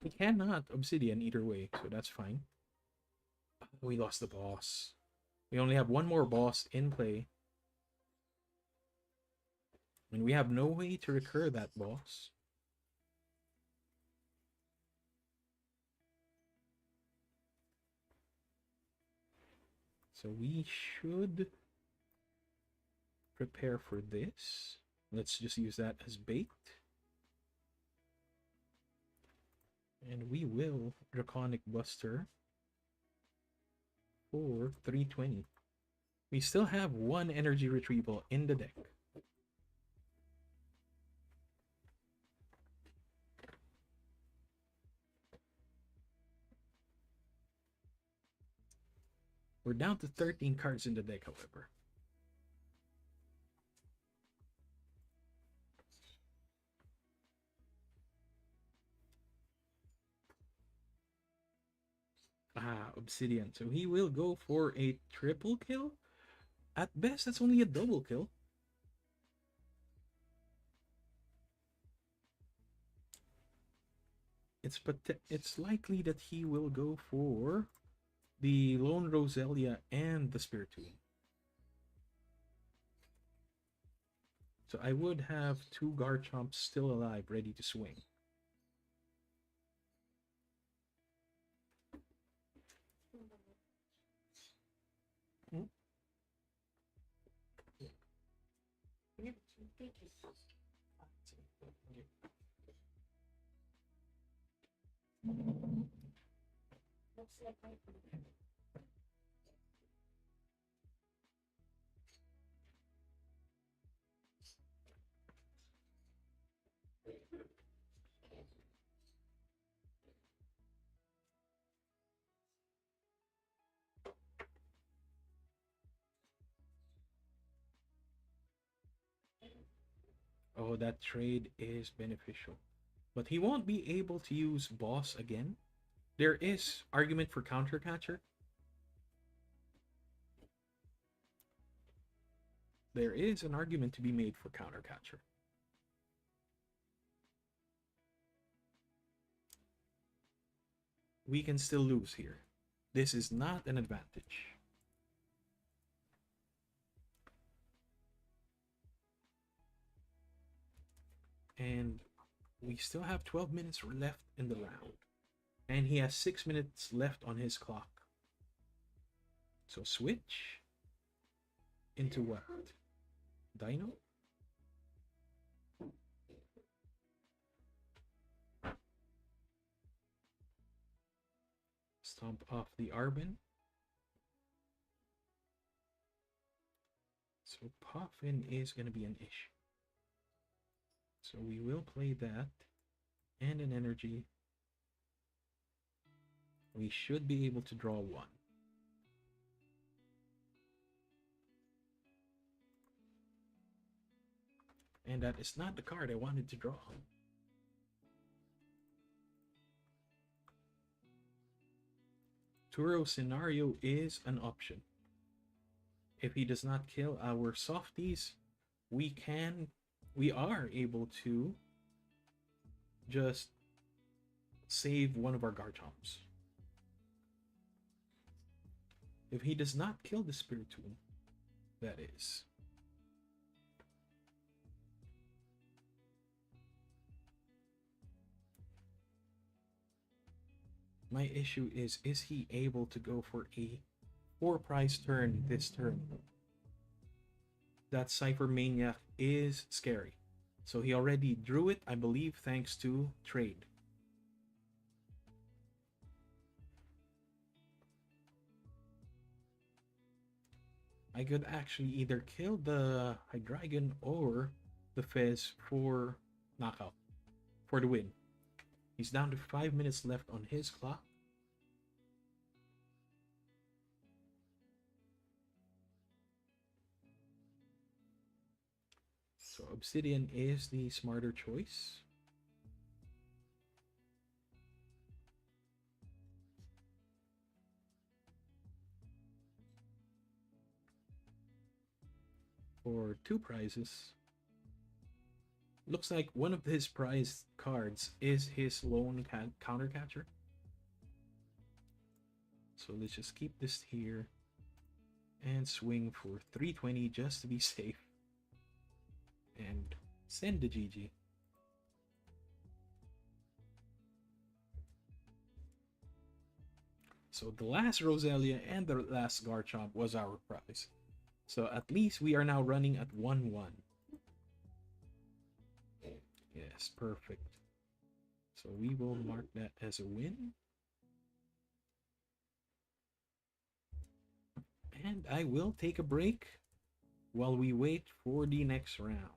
We cannot Obsidian either way, so that's fine. We lost the boss. We only have one more boss in play. And we have no way to recur that boss. So we should prepare for this. Let's just use that as bait. And we will Draconic Buster for 320. We still have one energy retrieval in the deck. We're down to 13 cards in the deck, however. Obsidian. So he will go for a triple kill? At best, that's only a double kill. It's likely that he will go for the Lone Roselia and the Spiritomb. So I would have two Garchomps still alive, ready to swing. Oh, that trade is beneficial. But he won't be able to use Boss again. There is argument for Counter Catcher. There is an argument to be made for Counter Catcher. We can still lose here. This is not an advantage. And we still have 12 minutes left in the round. And he has 6 minutes left on his clock. So switch into what? Dino? Stomp off the Arbin. So Puffin is going to be an issue. So we will play that and an energy. We should be able to draw one. And that is not the card I wanted to draw. Turo Scenario is an option. If he does not kill our softies, we are able to just save one of our Garchomps. If he does not kill the Spiritomb, that is. My issue is he able to go for a 4-prize turn this turn? That Cypher Maniac is scary. So he already drew it, I believe, thanks to trade. I could actually either kill the Hydreigon or the Fizz for knockout, for the win. He's down to 5 minutes left on his clock. So Obsidian is the smarter choice. For 2 prizes. Looks like one of his prize cards is his lone counter catcher. So let's just keep this here and swing for 320 just to be safe. And send the GG. So the last Roselia and the last Garchomp was our prize. So at least we are now running at 1-1. Yes, perfect. So we will mark that as a win. And I will take a break while we wait for the next round.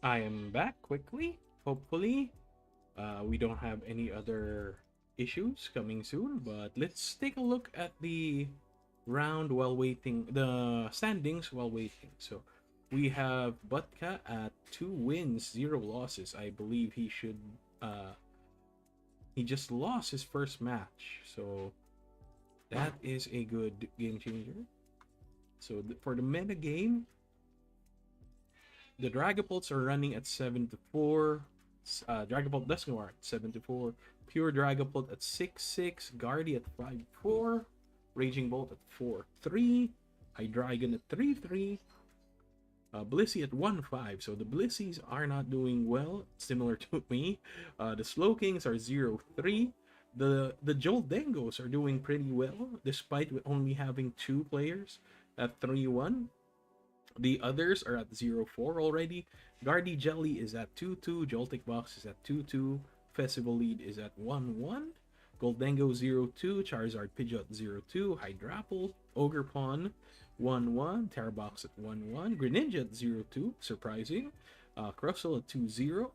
I am back quickly. Hopefully, we don't have any other issues coming soon. But let's take a look at the round while waiting, the standings while waiting. So we have Butka at 2 wins, 0 losses. I believe he should. He just lost his first match, so that is a good game changer. So for the meta game, the Dragapults are running at 7-4. Dragapult Dusknoir at 7-4. Pure Dragapult at 6-6. Guardy at 5-4. Raging Bolt at 4-3. Hydreigon at 3-3. Blissey at 1-5. So the Blissies are not doing well, similar to me. The Slowkings are 0-3. The Joldengos are doing pretty well, despite only having 2 players at 3-1. The others are at 0-4 already. Guardy Jelly is at 2-2. Joltic Box is at 2-2. Festival Lead is at 1-1. Goldengo 0-2. Charizard Pidgeot 0-2. Hydrapple. Ogrepawn 1-1. Terrabox at 1-1. Greninja at 0-2. Surprising. Crustle at 2-0.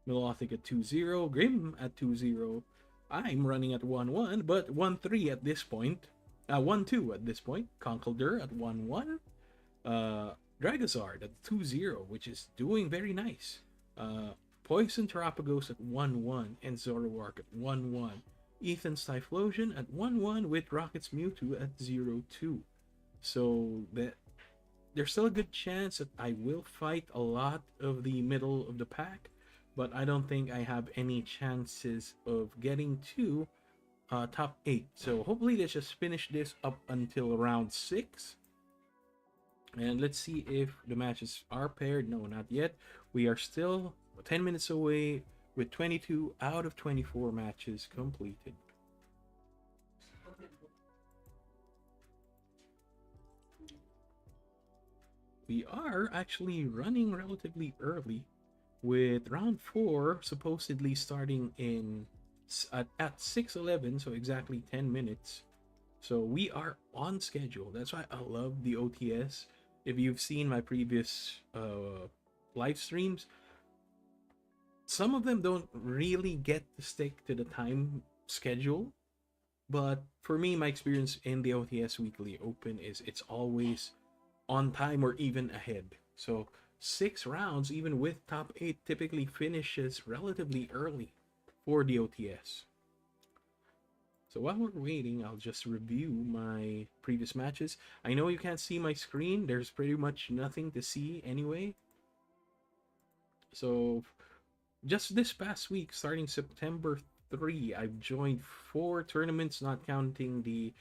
Milotic at 2-0. Grim at 2-0. I'm running at 1-1, but 1-3 at this point. 1-2 at this point. Conkeldurr at 1-1. Dragazard at 2-0, which is doing very nice. Poison Terapagos at 1-1 and Zoroark at 1-1. Ethan's Typhlosion at 1-1 with Rocket's Mewtwo at 0-2. So that there's still a good chance that I will fight a lot of the middle of the pack, but I don't think I have any chances of getting to top 8. So hopefully let's just finish this up until round 6. And let's see if the matches are paired. No, not yet. We are still 10 minutes away with 22 out of 24 matches completed. We are actually running relatively early, with round 4 supposedly starting at 6:11, so exactly 10 minutes. So we are on schedule. That's why I love the OTS. If you've seen my previous live streams, some of them don't really get to stick to the time schedule. But for me, my experience in the OTS Weekly Open is it's always on time or even ahead. So 6 rounds, even with top 8, typically finishes relatively early for the OTS. So while we're waiting, I'll just review my previous matches. I know you can't see my screen. There's pretty much nothing to see anyway. So just this past week, starting September 3, I've joined 4 tournaments, not counting the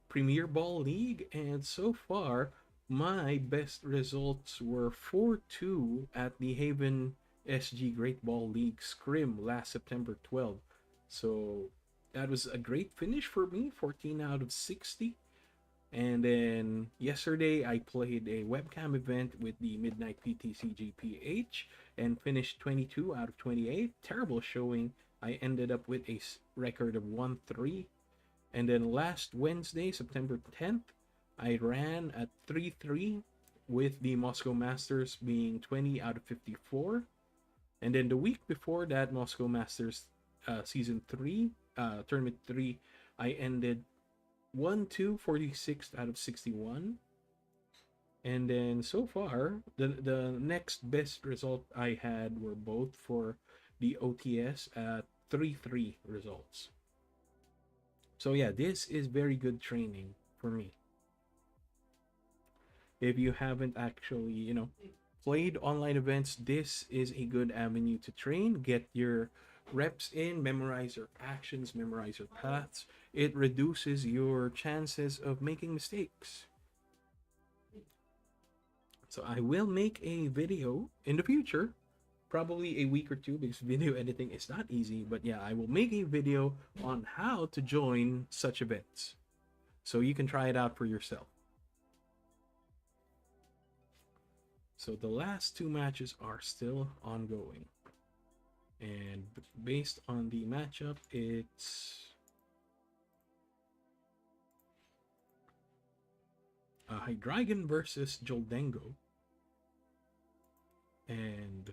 Premier Ball League. And so far, my best results were 4-2 at the Haven SG Great Ball League Scrim last September 12. So that was a great finish for me, 14 out of 60. And then yesterday I played a webcam event with the Midnight PTCG PH and finished 22 out of 28. Terrible showing. I ended up with a record of 1-3. And then last Wednesday, September 10th, I ran at 3-3 with the Moscow Masters being 20 out of 54. And then the week before that, Moscow Masters Season 3, Tournament 3, I ended 1-2, 46 out of 61. And then so far, the next best result I had were both for the OTS at 3-3 results. So yeah, this is very good training for me. If you haven't actually, played online events, this is a good avenue to train, get your reps in, memorize your actions, memorize your paths. It reduces your chances of making mistakes. So I will make a video in the future, probably a week or 2, because video editing is not easy. But yeah, I will make a video on how to join such events, so you can try it out for yourself. So the last 2 matches are still ongoing. And based on the matchup, it's Hydreigon versus Joldengo. And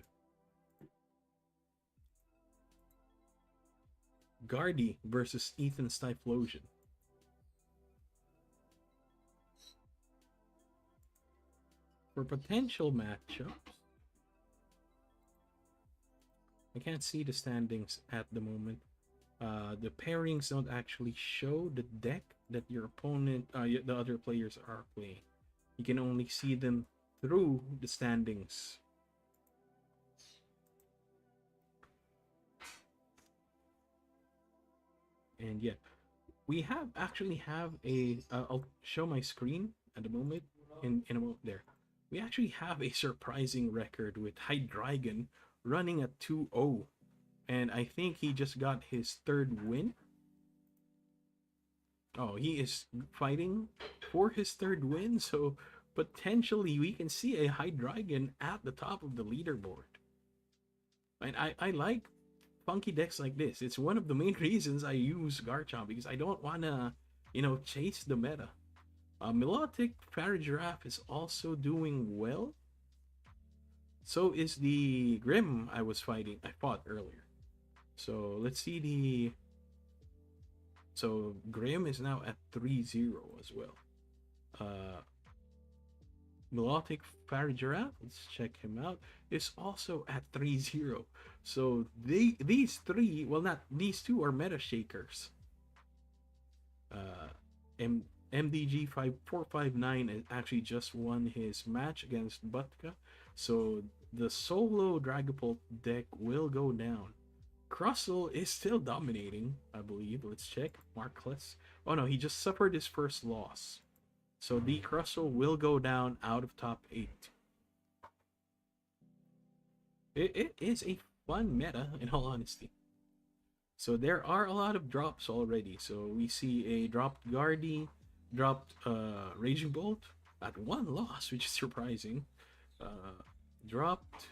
Gardy versus Ethan's Typhlosion. For potential matchups, I can't see the standings at the moment. The pairings don't actually show the deck that your opponent, the other players are playing. You can only see them through the standings. And yeah, we have a. I'll show my screen at the moment. In a moment there, we actually have a surprising record with Hydreigon running at 2-0, and I think he just got his third win. Oh, he is fighting for his third win, so potentially we can see a Hydreigon at the top of the leaderboard. And I like funky decks like this. It's one of the main reasons I use Garchomp, because I don't wanna, chase the meta. Melodic Farigiraffe is also doing well. So is the Grim I fought earlier. So let's see the. So Grim is now at 3-0 as well. Melodic Farigiraffe, let's check him out, is also at 3-0. So these three, well, not these two, are meta shakers. MDG 5459 actually just won his match against Butka, so the solo Dragapult deck will go down. Crustle is still dominating, I believe. Let's check. Markless. Oh no, he just suffered his first loss. So the Crustle will go down out of top 8. It is a fun meta, in all honesty. So there are a lot of drops already. So we see a dropped Gardy, dropped Raging Bolt at 1 loss, which is surprising. Dropped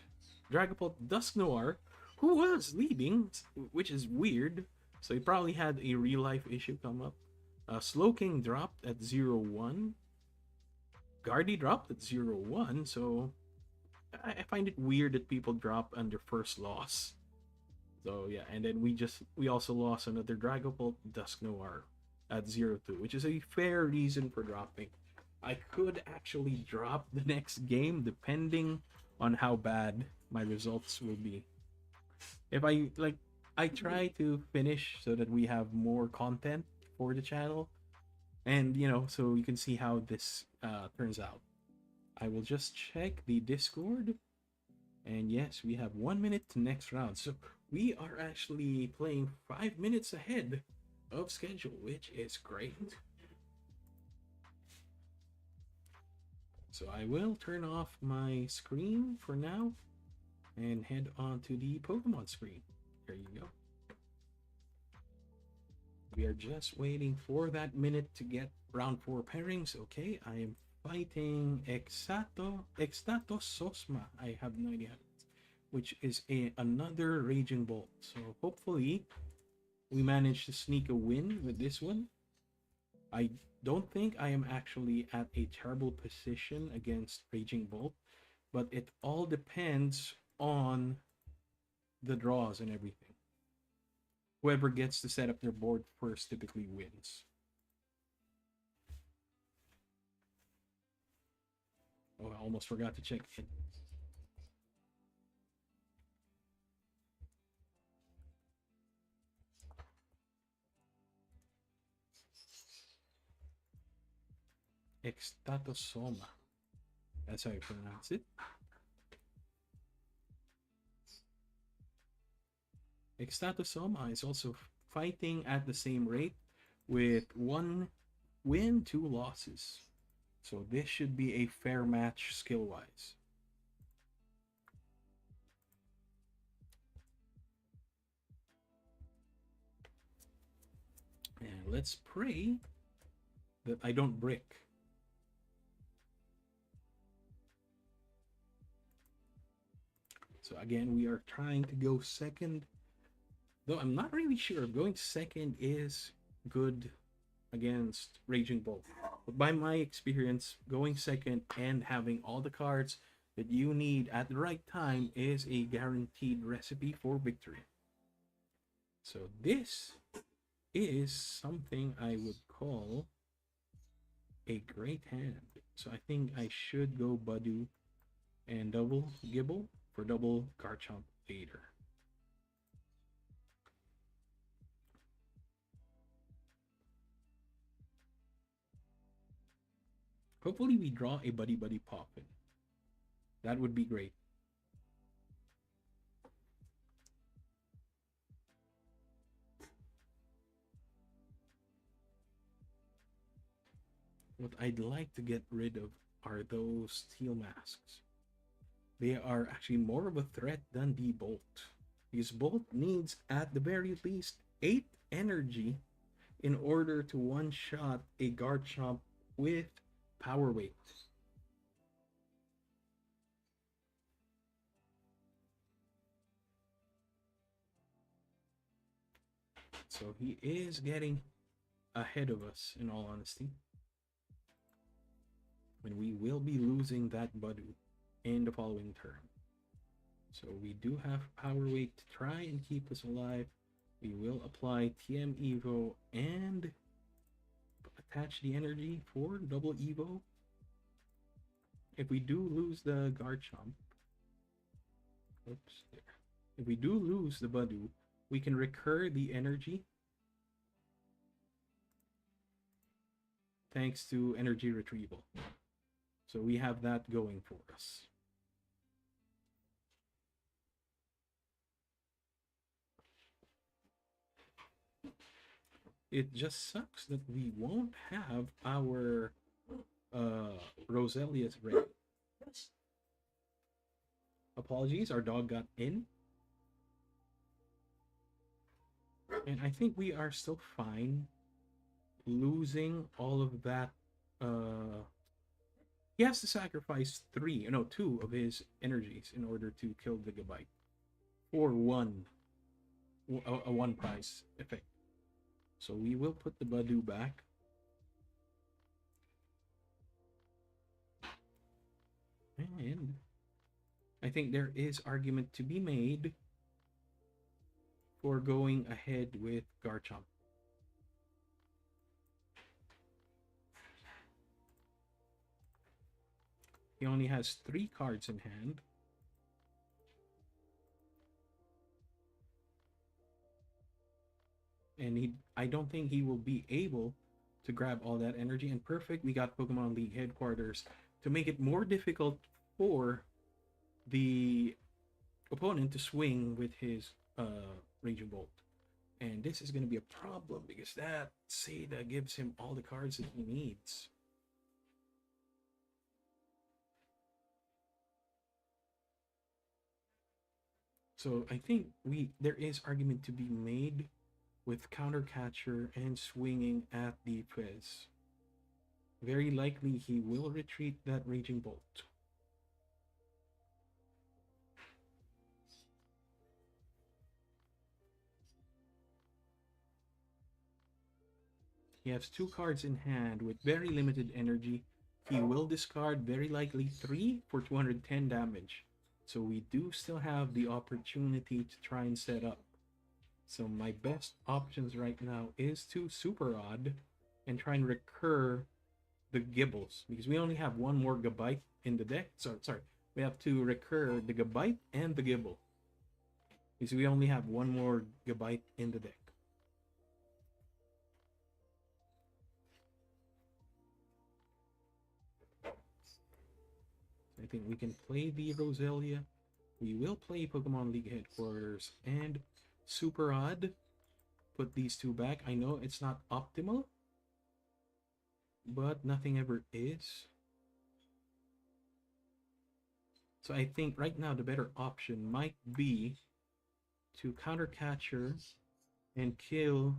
Dragapult Dusknoir, who was leading, which is weird. So he probably had a real life issue come up. Slowking dropped at 0-1. Gardy dropped at 0-1. So I find it weird that people drop on their first loss. So yeah, and then we also lost another Dragapult Dusknoir at 0-2, which is a fair reason for dropping. I could actually drop the next game depending on how bad my results will be. If I try to finish so that we have more content for the channel, and so you can see how this turns out. I will just check the Discord, and yes, we have 1 minute to next round. So we are actually playing 5 minutes ahead of schedule, which is great. So I will turn off my screen for now and head on to the Pokemon screen. There you go. We are just waiting for that minute to get round 4 pairings. Okay, I am fighting Extatososma. I have no idea, which is another Raging Bolt. So hopefully we manage to sneak a win with this one. I don't think I am actually at a terrible position against Raging Bolt, but it all depends on the draws and everything. Whoever gets to set up their board first typically wins. Oh, I almost forgot to check it. Extatosoma. That's how you pronounce it. Extatosoma is also fighting at the same rate with 1 win, 2 losses. So this should be a fair match skill-wise. And let's pray that I don't brick. So again, we are trying to go second. Though I'm not really sure if going second is good against Raging Bolt. But by my experience, going second and having all the cards that you need at the right time is a guaranteed recipe for victory. So this is something I would call a great hand. So I think I should go Badu and double Gibble for double Garchomp later. Hopefully we draw a Buddy Buddy Poppin. That would be great. What I'd like to get rid of are those steel masks. They are actually more of a threat than the Bolt. Because Bolt needs at the very least 8 energy in order to one-shot a Garchomp with power weight. So he is getting ahead of us, in all honesty. And we will be losing that Badu in the following turn. So we do have power weight to try and keep us alive. We will apply TM Evo and attach the energy for double Evo. If we do lose the Garchomp, oops, there. If we do lose the Badu, we can recur the energy thanks to energy retrieval. So we have that going for us. It just sucks that we won't have our Roselia's ready. Apologies, our dog got in. And I think we are still fine losing all of that. He has to sacrifice 2 of his energies in order to kill the Gigabyte for a one prize effect. So we will put the Badu back. And I think there is argument to be made for going ahead with Garchomp. He only has 3 cards in hand. And I don't think he will be able to grab all that energy. And perfect, we got Pokemon League headquarters to make it more difficult for the opponent to swing with his Raging Bolt. And this is going to be a problem because that Seda gives him all the cards that he needs. So I think there is argument to be made with Counter Catcher and swinging at the Fez. Very likely he will retreat that Raging Bolt. He has 2 cards in hand with very limited energy. He will discard very likely 3 for 210 damage. So we do still have the opportunity to try and set up. So my best options right now is to Super Odd and try and recur the Gibbles. Because we only have 1 more Gabite in the deck. Sorry. We have to recur the Gabite and the Gibble. Because we only have 1 more Gabite in the deck. I think we can play the Roselia. We will play Pokemon League headquarters and Super Odd. Put these 2 back. I know it's not optimal, but nothing ever is. So I think right now the better option might be to Counter Catcher and kill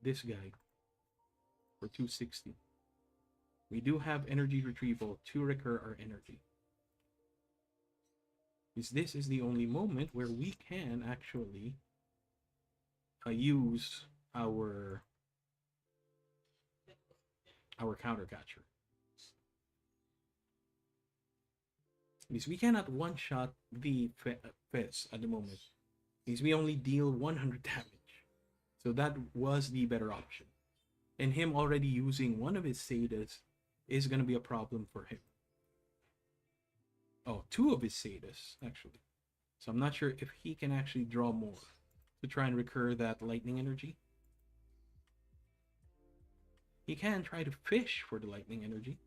this guy for 260. We do have energy retrieval to recur our energy. Because this is the only moment where we can actually use our Counter Catcher. Because we cannot one-shot the Fez at the moment. Because we only deal 100 damage. So that was the better option. And him already using one of his Sadas is going to be a problem for him. Oh, two of his Sadas, actually. So I'm not sure if he can actually draw more to try and recur that lightning energy. He can try to fish for the lightning energy.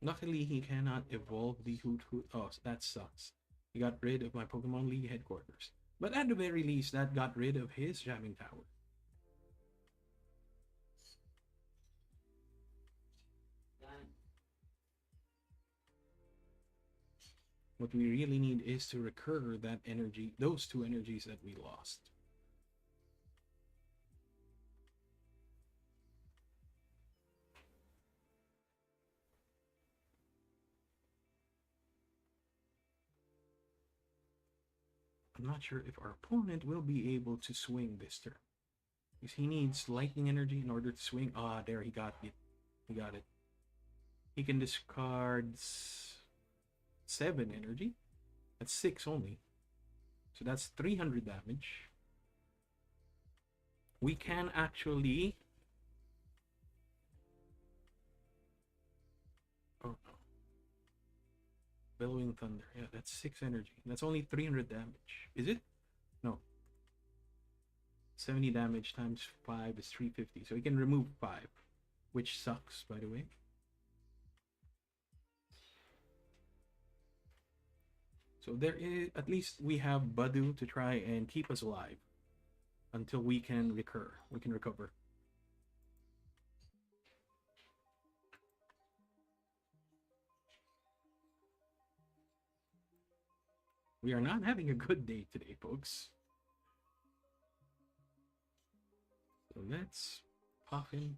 Luckily, he cannot evolve the Hoot Hoot. Oh, that sucks. He got rid of my Pokemon League headquarters. But at the very least, that got rid of his jamming tower. What we really need is to recur that energy, those two energies that we lost. I'm not sure if our opponent will be able to swing this turn. Because he needs lightning energy in order to swing. Ah, there, he got it. He got it. He can discard 7 energy. That's 6 only. So that's 300 damage. We can actually... Oh no. Bellowing Thunder. Yeah, that's 6 energy. That's only 300 damage. Is it? No. 70 damage times 5 is 350. So he can remove 5. Which sucks, by the way. So there is, at least we have Badu to try and keep us alive until we can recur. We can recover. We are not having a good day today, folks. So let's pop in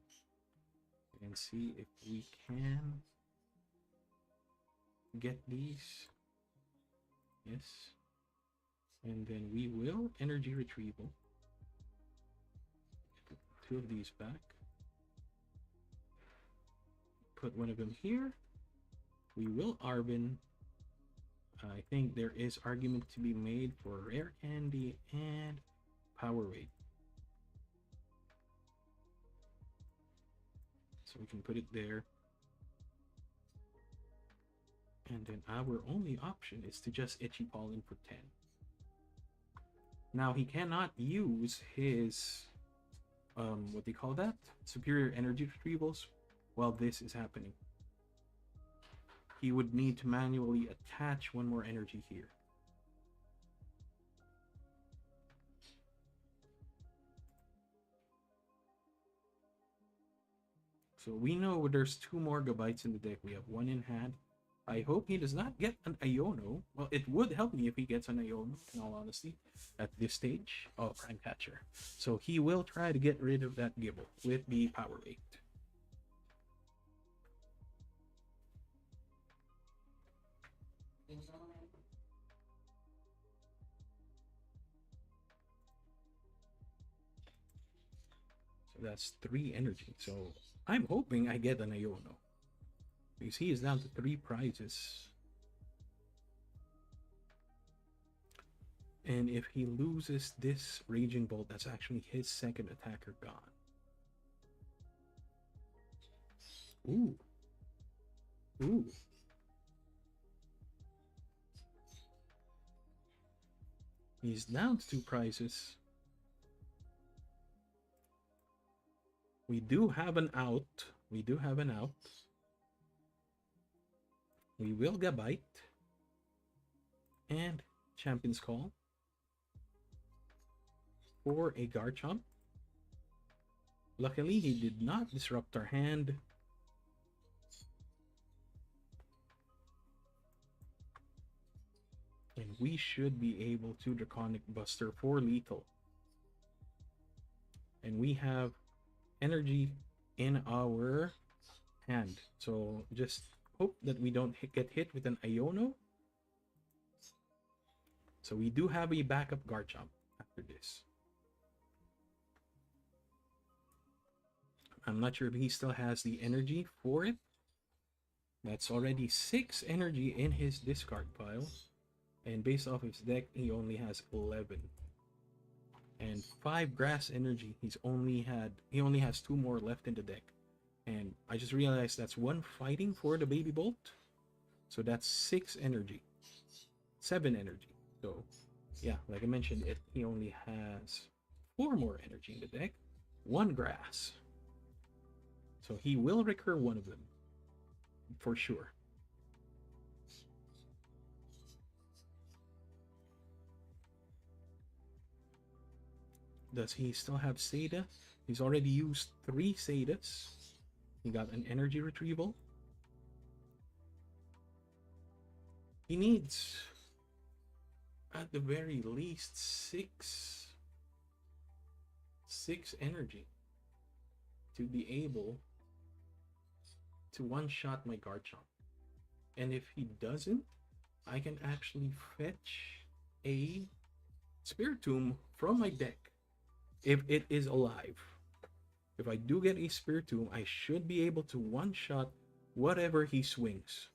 and see if we can get these. Yes. And then we will energy retrieval. Put 2 of these back. Put one of them here. We will Arbin. I think there is argument to be made for Rare Candy and Power Weight. So we can put it there. And then our only option is to just Itchy Pollen for 10. Now he cannot use his, what do you call that? Superior energy retrievals while this is happening. He would need to manually attach 1 more energy here. So we know there's 2 more Gabites in the deck. We have 1 in hand. I hope he does not get an Iono. Well, it would help me if he gets an Iono, in all honesty, at this stage. Oh, Prime Catcher. So he will try to get rid of that Gibble with the Power 8. So that's 3 energy. So I'm hoping I get an Iono. Because he is down to 3 prizes. And if he loses this Raging Bolt, that's actually his second attacker gone. Ooh. Ooh. He's down to 2 prizes. We do have an out. We do have an out. We will Gabite. And Champion's Call. For a Garchomp. Luckily, he did not disrupt our hand. And we should be able to Draconic Buster for lethal. And we have energy in our hand. So just hope that we don't get hit with an Iono. So we do have a backup Garchomp at for this. I'm not sure if he still has the energy for it. That's already 6 energy in his discard pile. And based off his deck, he only has 11. And 5 grass energy. He only has 2 more left in the deck. And I just realized that's 1 fighting for the baby bolt. So that's 6 energy. 7 energy. So yeah, like I mentioned, he only has 4 more energy in the deck. 1 grass. So he will recur one of them. For sure. Does he still have Seda? He's already used 3 Sedas. He got an energy retrieval. He needs, at the very least, 6 energy to be able to one-shot my Garchomp. And if he doesn't, I can actually fetch a Spiritomb from my deck if it is alive. If I do get a Spiritomb, I should be able to one-shot whatever he swings.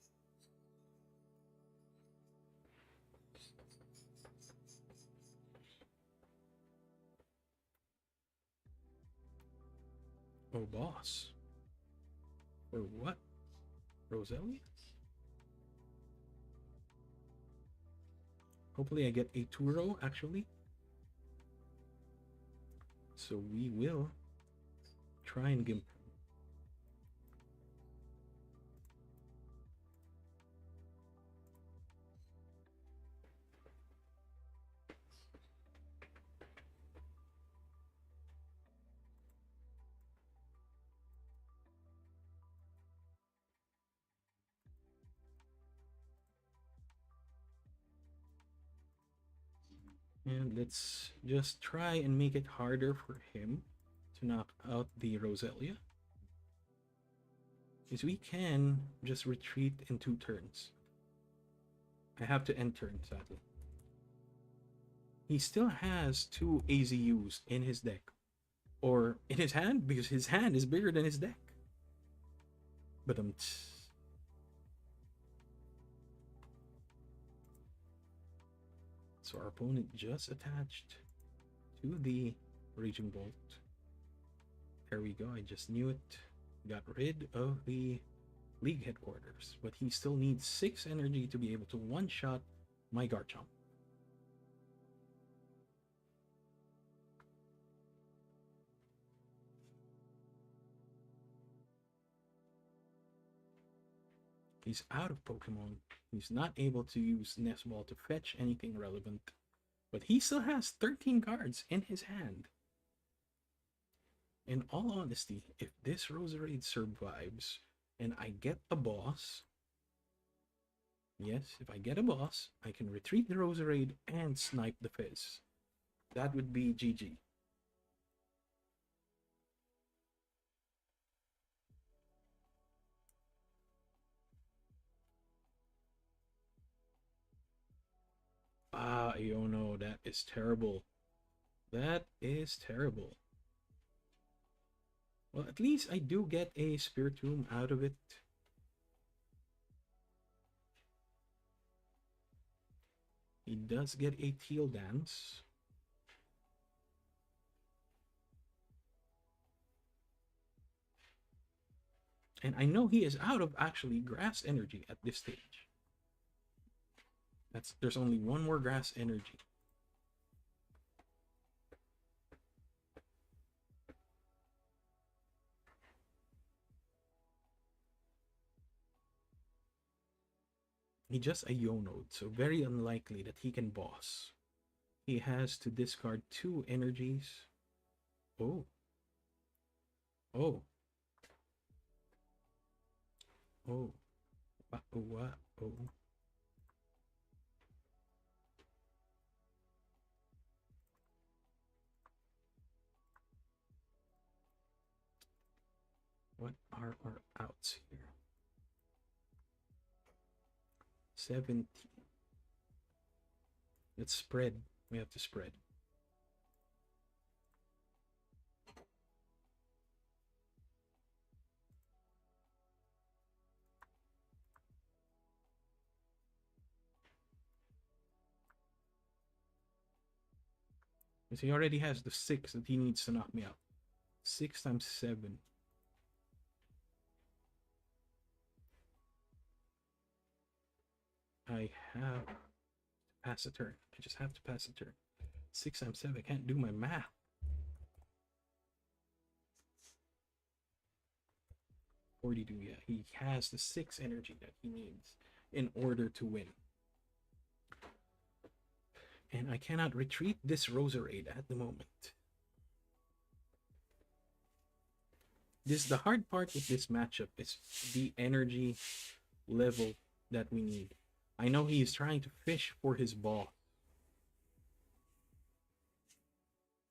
Oh, boss. Or what? Roselia? Hopefully I get a Turo, actually. So we will try and Gimp. And let's just try and make it harder for him to knock out the Roselia. Because we can just retreat in 2 turns. I have to end turn, sadly. He still has 2 AZUs in his deck. Or in his hand, because his hand is bigger than his deck. But so our opponent just attached to the Raging Bolt. There we go, I just knew it. Got rid of the League headquarters, but he still needs 6 energy to be able to one-shot my Garchomp. He's out of Pokemon. He's not able to use Nest Ball to fetch anything relevant. But he still has 13 cards in his hand. In all honesty, if this Roserade survives and I get a boss, yes, if I get a boss, I can retreat the Roserade and snipe the Fizz. That would be GG. Ah, Iono, that is terrible. That is terrible. Well, at least I do get a Spiritomb out of it. He does get a Teal Dance. And I know he is out of actually grass energy at this stage. There's only 1 more grass energy. He just a Ionode, so very unlikely that he can boss. He has to discard 2 energies. Oh. Oh. Oh. What? Oh. What are our outs here? 17. Let's spread. We have to spread. Because he already has the 6 that he needs to knock me out. 6 times 7. I have to pass a turn. I just have to pass a turn. 6 times 7. I can't do my math. 42, yeah. He has the 6 energy that he needs in order to win. And I cannot retreat this Roserade at the moment. The hard part with this matchup is the energy level that we need. I know he is trying to fish for his ball.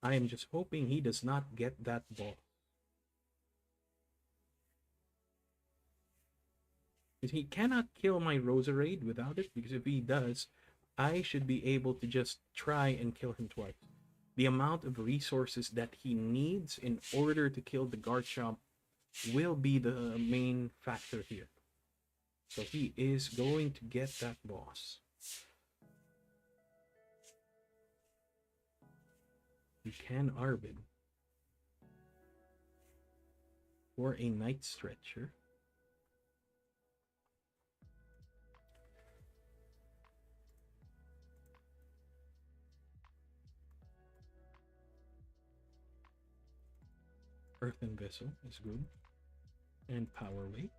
I am just hoping he does not get that ball. He cannot kill my Roserade without it, because if he does, I should be able to just try and kill him twice. The amount of resources that he needs in order to kill the Garchomp will be the main factor here. So he is going to get that boss. He can Arbid for a Night Stretcher. Earthen Vessel is good. And Power Weight.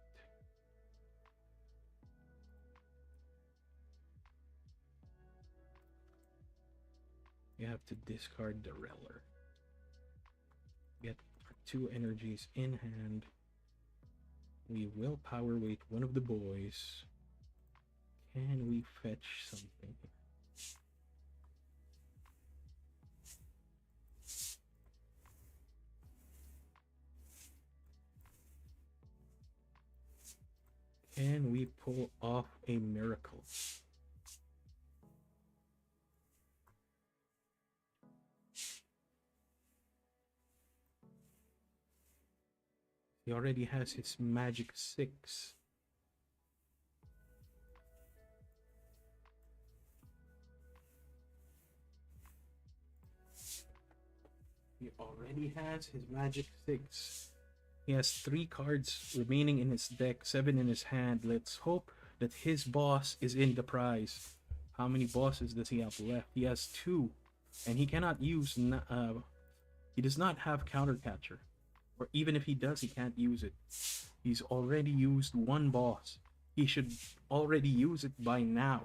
You have to discard the Reller. Get our 2 energies in hand. We will Power Weight one of the boys. Can we fetch something? Can we pull off a miracle? He already has his magic 6. He already has his magic 6. He has 3 cards remaining in his deck, 7 in his hand. Let's hope that his boss is in the prize. How many bosses does he have left? He has 2. And he cannot use... he does not have Counter Catcher. Or even if he does, he can't use it. He's already used 1 boss. He should already use it by now.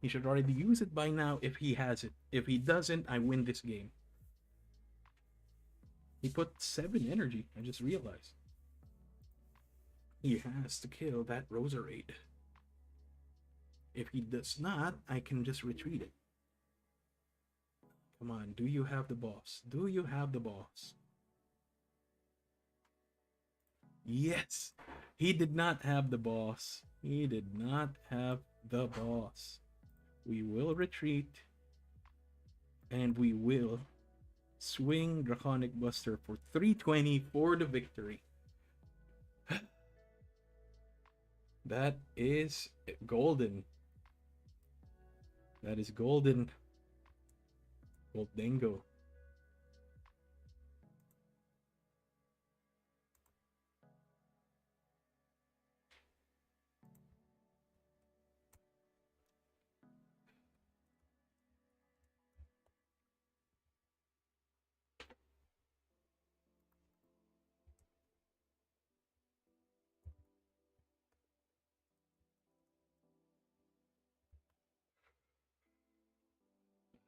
He should already use it by now if he has it. If he doesn't, I win this game. He put 7 energy, I just realized. He has to kill that Roserade. If he does not, I can just retreat it. Come on, do you have the boss? Do you have the boss? Yes! He did not have the boss. He did not have the boss. We will retreat. And we will swing Draconic Buster for 320 for the victory. That is golden. That is golden. Goldengo.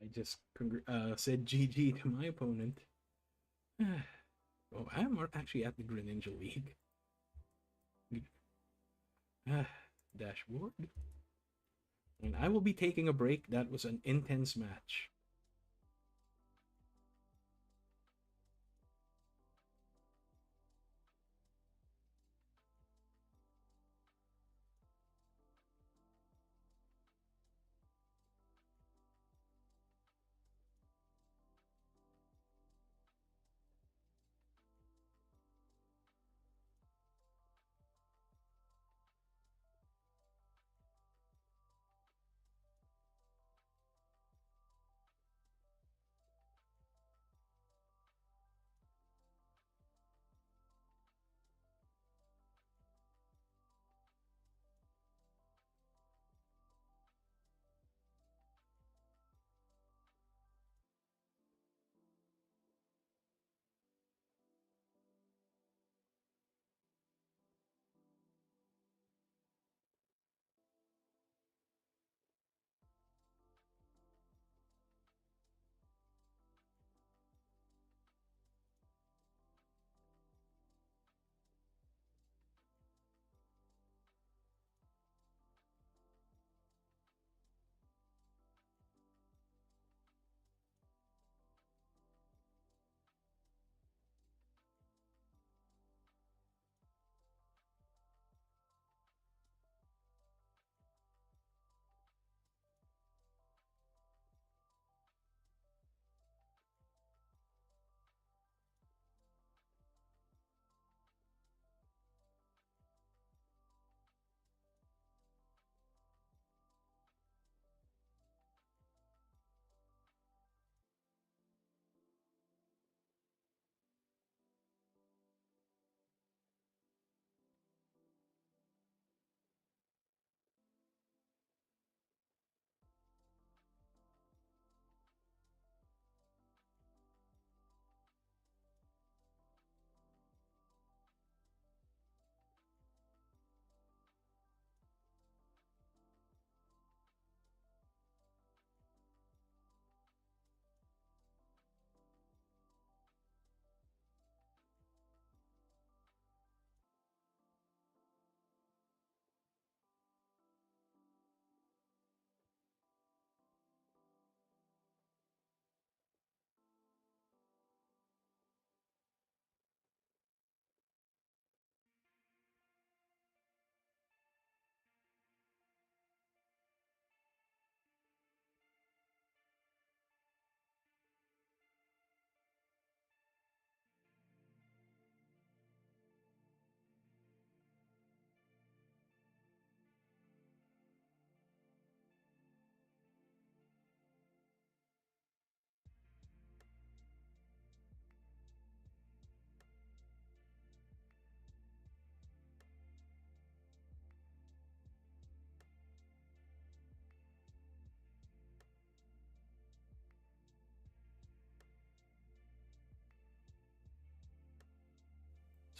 I just said GG to my opponent. Oh, I'm actually at the Greninja League. Dashboard. And I will be taking a break. That was an intense match.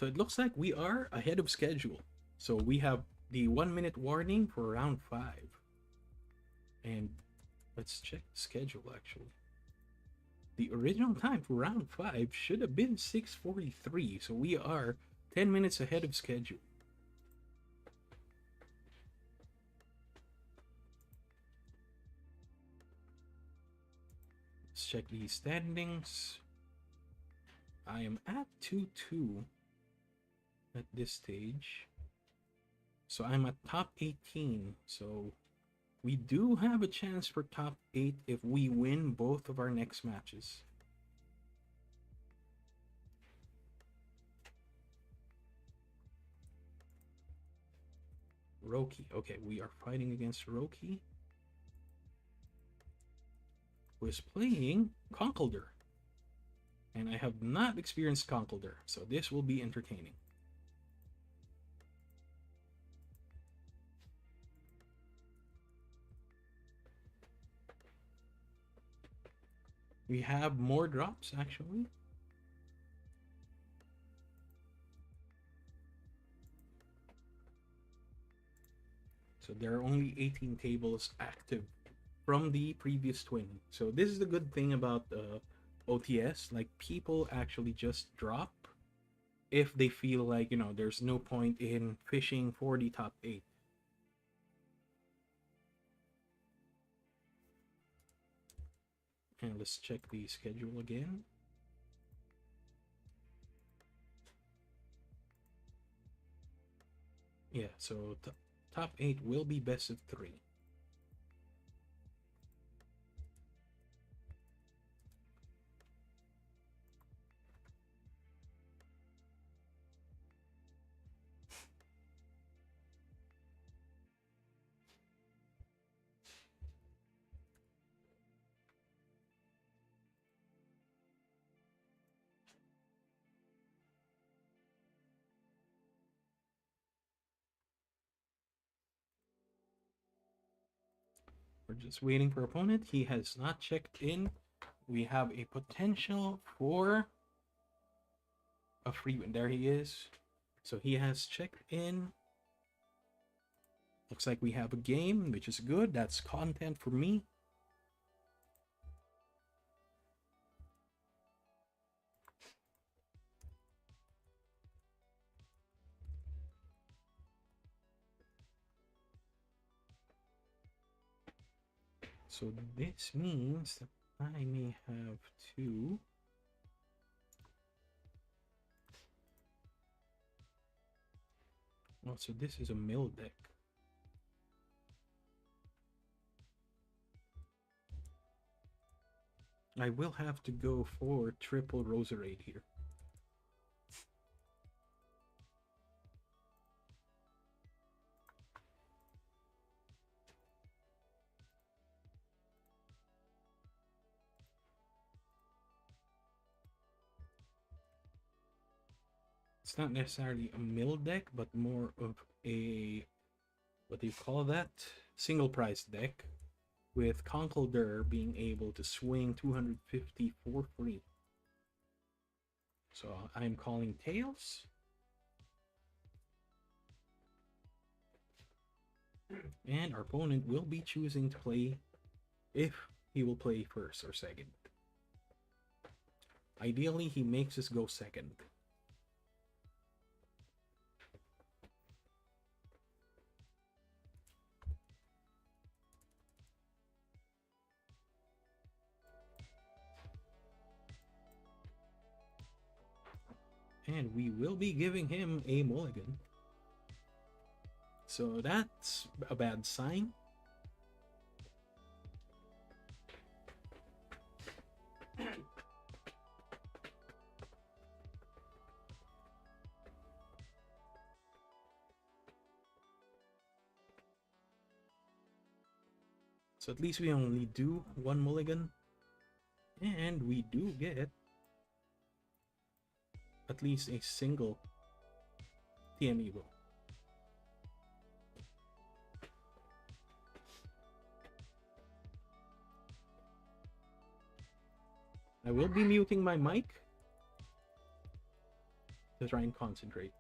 So it looks like we are ahead of schedule. So we have the 1 minute warning for round 5. And let's check the schedule actually. The original time for round 5 should have been 6:43. So we are 10 minutes ahead of schedule. Let's check the standings. I am at 2-2 at this stage. So I'm at top 18. So we do have a chance for top 8 if we win both of our next matches. Roki. Okay, we are fighting against Roki, who is playing Conkeldurr. And I have not experienced Conkeldurr, so this will be entertaining. We have more drops, actually. So there are only 18 tables active from the previous 20. So this is the good thing about OTS. Like, people actually just drop if they feel like, you know, there's no point in fishing for the top 8. And let's check the schedule again. Yeah, so top 8 will be best of 3. We're just waiting for opponent. He has not checked in. We have a potential for a free win. There he is. So he has checked in. Looks like we have a game, which is good. That's content for me. So this means that I may have to oh, so this is a mill deck. I will have to go for triple Roserade here. It's not necessarily a mill deck, but more of a, what do you call that? Single price deck, with Conkeldurr being able to swing 250 for free. So I'm calling Tails. And our opponent will be choosing to play, if he will play first or second. Ideally, he makes us go second. And we will be giving him a mulligan. So that's a bad sign. So at least we only do one mulligan. And we do get at least a single TM Evo. I will be muting my mic. to try and concentrate.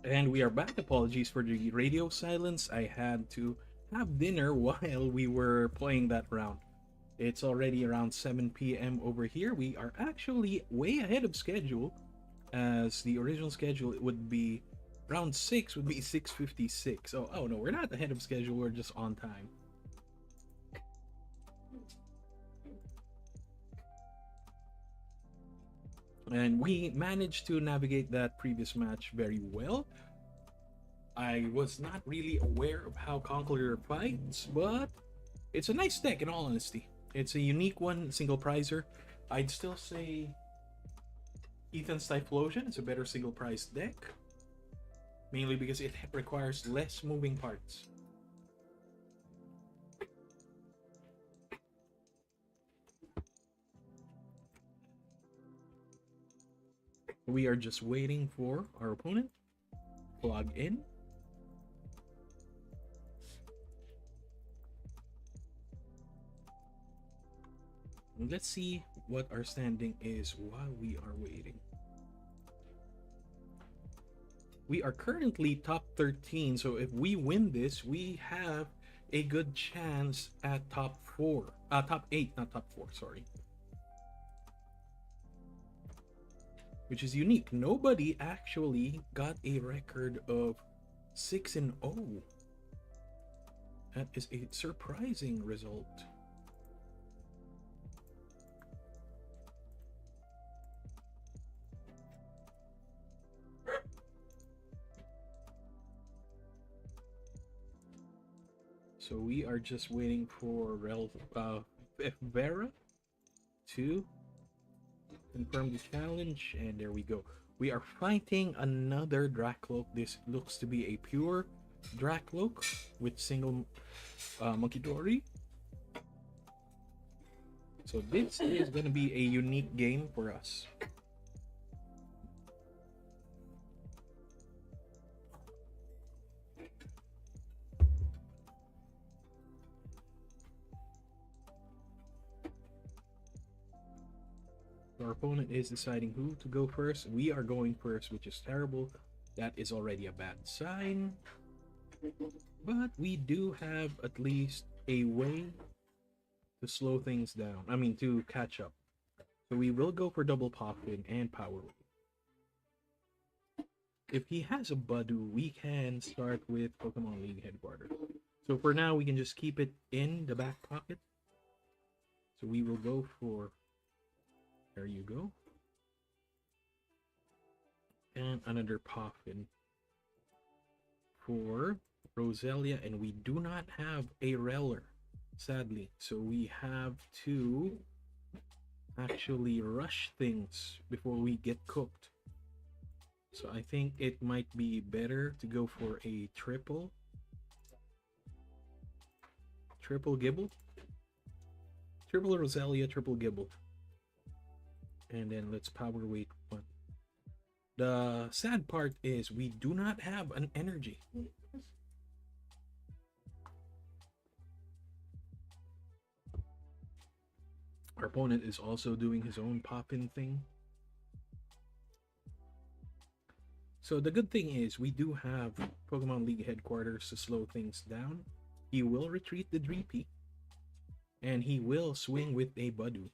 And we are back. Apologies for the radio silence. I had to have dinner while we were playing that round. It's already around 7 p.m. over here. We are actually way ahead of schedule, as the original schedule would be round 6 would be 6:56. Oh no, we're not ahead of schedule. We're just on time. And we managed to navigate that previous match very well. I was not really aware of how Conqueror fights, but it's a nice deck in all honesty. It's a unique one, single prizer. I'd still say Ethan's Typhlosion is a better single prize deck, mainly because it requires less moving parts. We are just waiting for our opponent to log in. Let's see what our standing is while we are waiting. We are currently top 13, so if we win this, we have a good chance at top 8, not top 4, sorry. Which is unique. Nobody actually got a record of 6-0. That is a surprising result. So we are just waiting for Vera to confirm the challenge, and there we go. We are fighting another Dracloak. This looks to be a pure Dracloak with single Monkidori. So this is going to be a unique game for us. Our opponent is deciding who to go first. We are going first, which is terrible. That is already a bad sign. But we do have at least a way to slow things down. I mean, to catch up. So we will go for double Poffin and Power Wave. If he has a Budu, we can start with Pokemon League Headquarters. So for now, we can just keep it in the back pocket. So we will go for... There you go. And another Poffin for Roselia, and we do not have a Reller, sadly. So we have to actually rush things before we get cooked. So I think it might be better to go for a triple Gibble. Triple Roselia, triple Gibble. And then let's power weight one. The sad part is we do not have an energy. Our opponent is also doing his own pop-in thing. So the good thing is we do have Pokemon League Headquarters to slow things down. He will retreat the Dreepy, and he will swing with a Budu.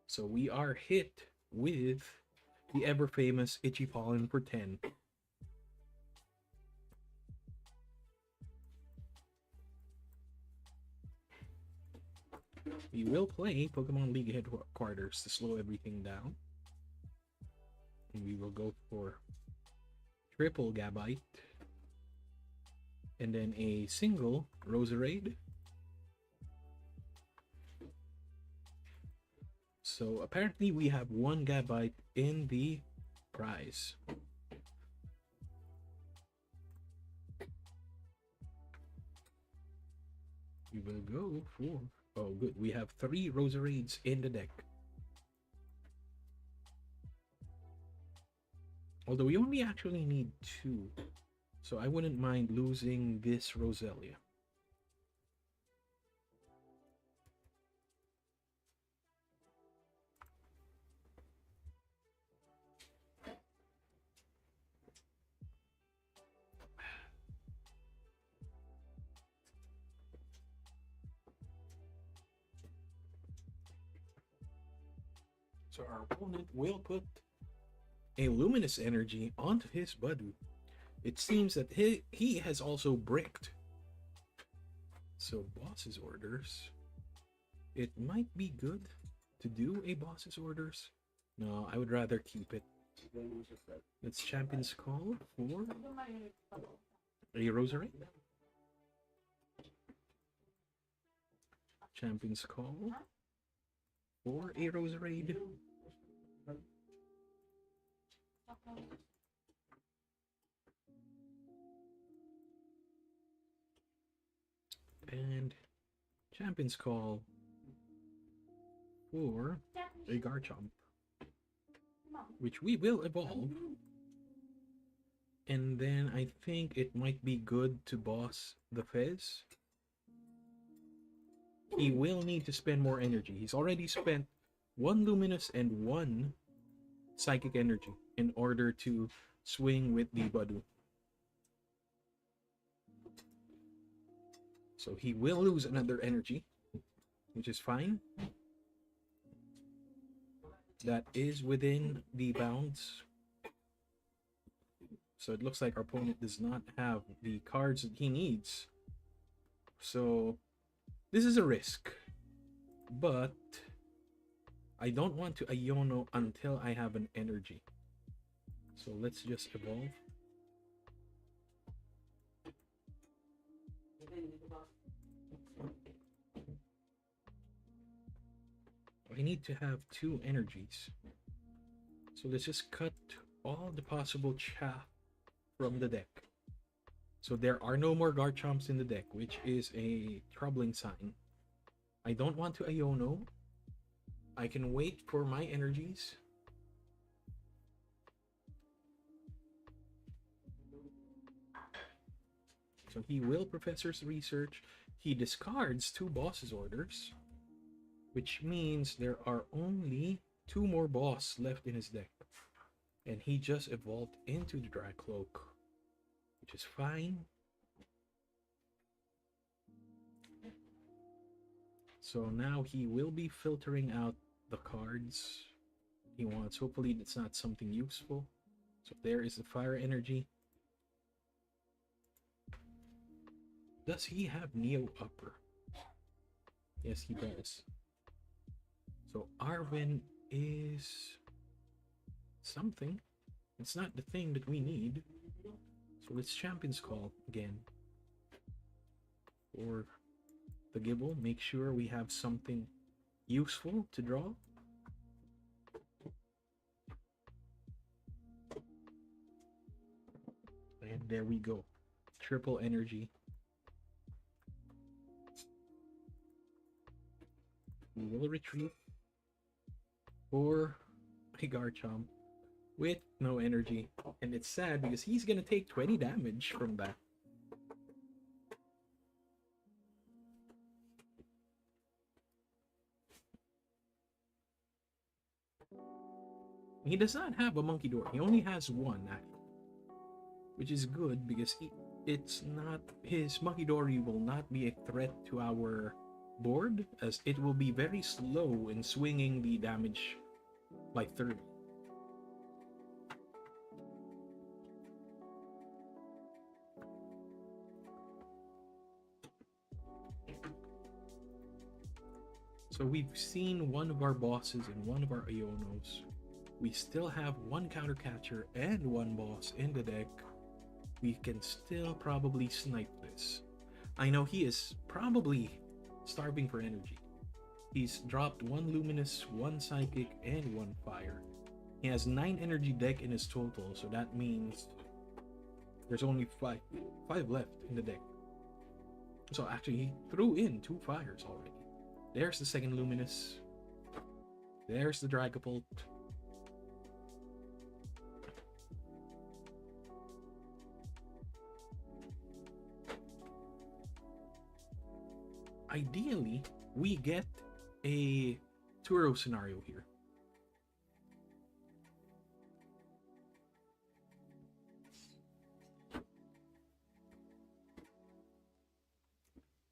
So we are hit with the ever-famous Itchy Pollen for 10. We will play Pokemon League Headquarters to slow everything down. And we will go for triple Gabite. And then a single Roserade. So apparently we have one Gabite in the prize. We will go for... Oh, good. We have 3 Roserades in the deck. Although we only actually need 2. So I wouldn't mind losing this Roselia. So our opponent will put a luminous energy onto his Badu. It seems that he has also bricked. So boss's orders. It might be good to do a boss's orders. No, I would rather keep it. Let's Champion's Call for a Rosary. Champion's Call for a Roserade. And Champion's Call for a Garchomp, which we will evolve. And then I think it might be good to boss the Fez. He will need to spend more energy. He's already spent 1 Luminous and 1 Psychic Energy in order to swing with the Badu. So he will lose another energy, which is fine. That is within the bounds. So it looks like our opponent does not have the cards that he needs. So this is a risk. But I don't want to Iono until I have an energy. So let's just evolve. I need to have 2 energies. So let's just cut all the possible chaff from the deck. So there are no more Garchomps in the deck, which is a troubling sign. I don't want to Iono. I can wait for my energies. So he will Professor's Research. He discards 2 boss's orders, which means there are only 2 more boss left in his deck. And he just evolved into the Dracloak, which is fine. So now he will be filtering out the cards he wants. Hopefully that's not something useful. So there is the Fire Energy. Does he have Neo Upper? Yes, he does. So Arwen is something. It's not the thing that we need. So let's Champion's Call again. For the Gibble, make sure we have something useful to draw. And there we go. Triple energy. We will retreat for a Garchomp with no energy. And it's sad because he's gonna take 20 damage from that. He does not have a Monkey Door. He only has 1 actually, which is good because it's not his Monkey Dory will not be a threat to our board, as it will be very slow in swinging the damage by 30. So we've seen one of our bosses and one of our Ionos. We still have 1 counter catcher and 1 boss in the deck. We can still probably snipe this. I know he is probably starving for energy. He's dropped 1 Luminous, 1 Psychic, and 1 Fire. He has 9 energy deck in his total, so that means there's only 5 left in the deck. So actually he threw in 2 Fires already. There's the second Luminous. There's the Dragapult. Ideally, we get a Turo scenario here.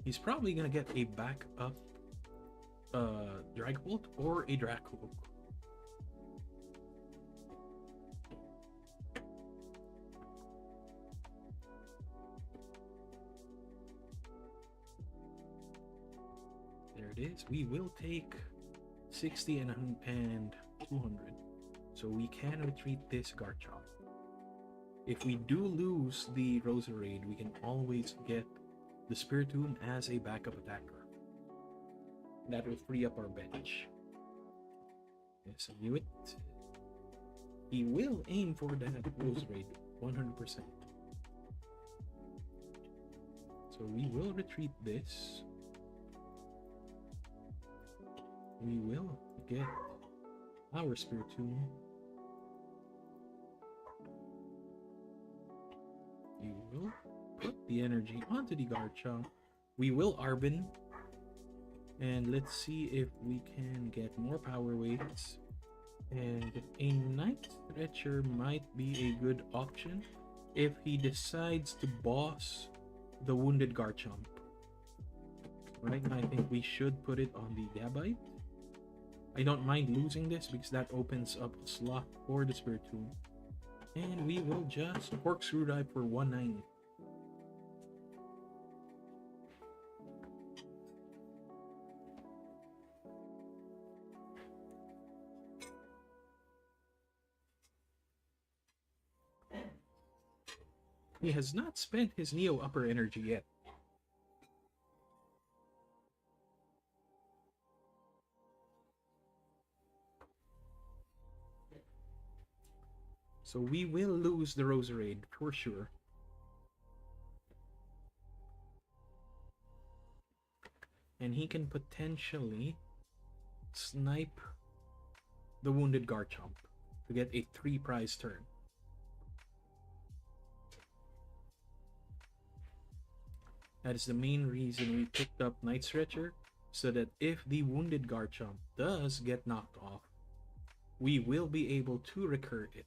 He's probably gonna get a backup Dragapult or a Dracloak. There it is. We will take 60 and 200. So we can retreat this Garchomp. If we do lose the Roserade, we can always get the Spiritomb as a backup attacker. That will free up our bench. Yes, I knew it. He will aim for that Roserade 100%. So we will retreat this. We will get our Spiritomb. We will put the energy onto the Garchomp. We will Arbin. And let's see if we can get more power weights. And a Night Stretcher might be a good option if he decides to boss the wounded Garchomp. Right now, I think we should put it on the Gabite. I don't mind losing this because that opens up a slot for the Spiritomb. And we will just Corkscrew Dive for 190. He has not spent his Neo Upper Energy yet. So we will lose the Roserade for sure. And he can potentially snipe the wounded Garchomp to get a 3-prize turn. That is the main reason we picked up Night Stretcher, so that if the wounded Garchomp does get knocked off, we will be able to recur it.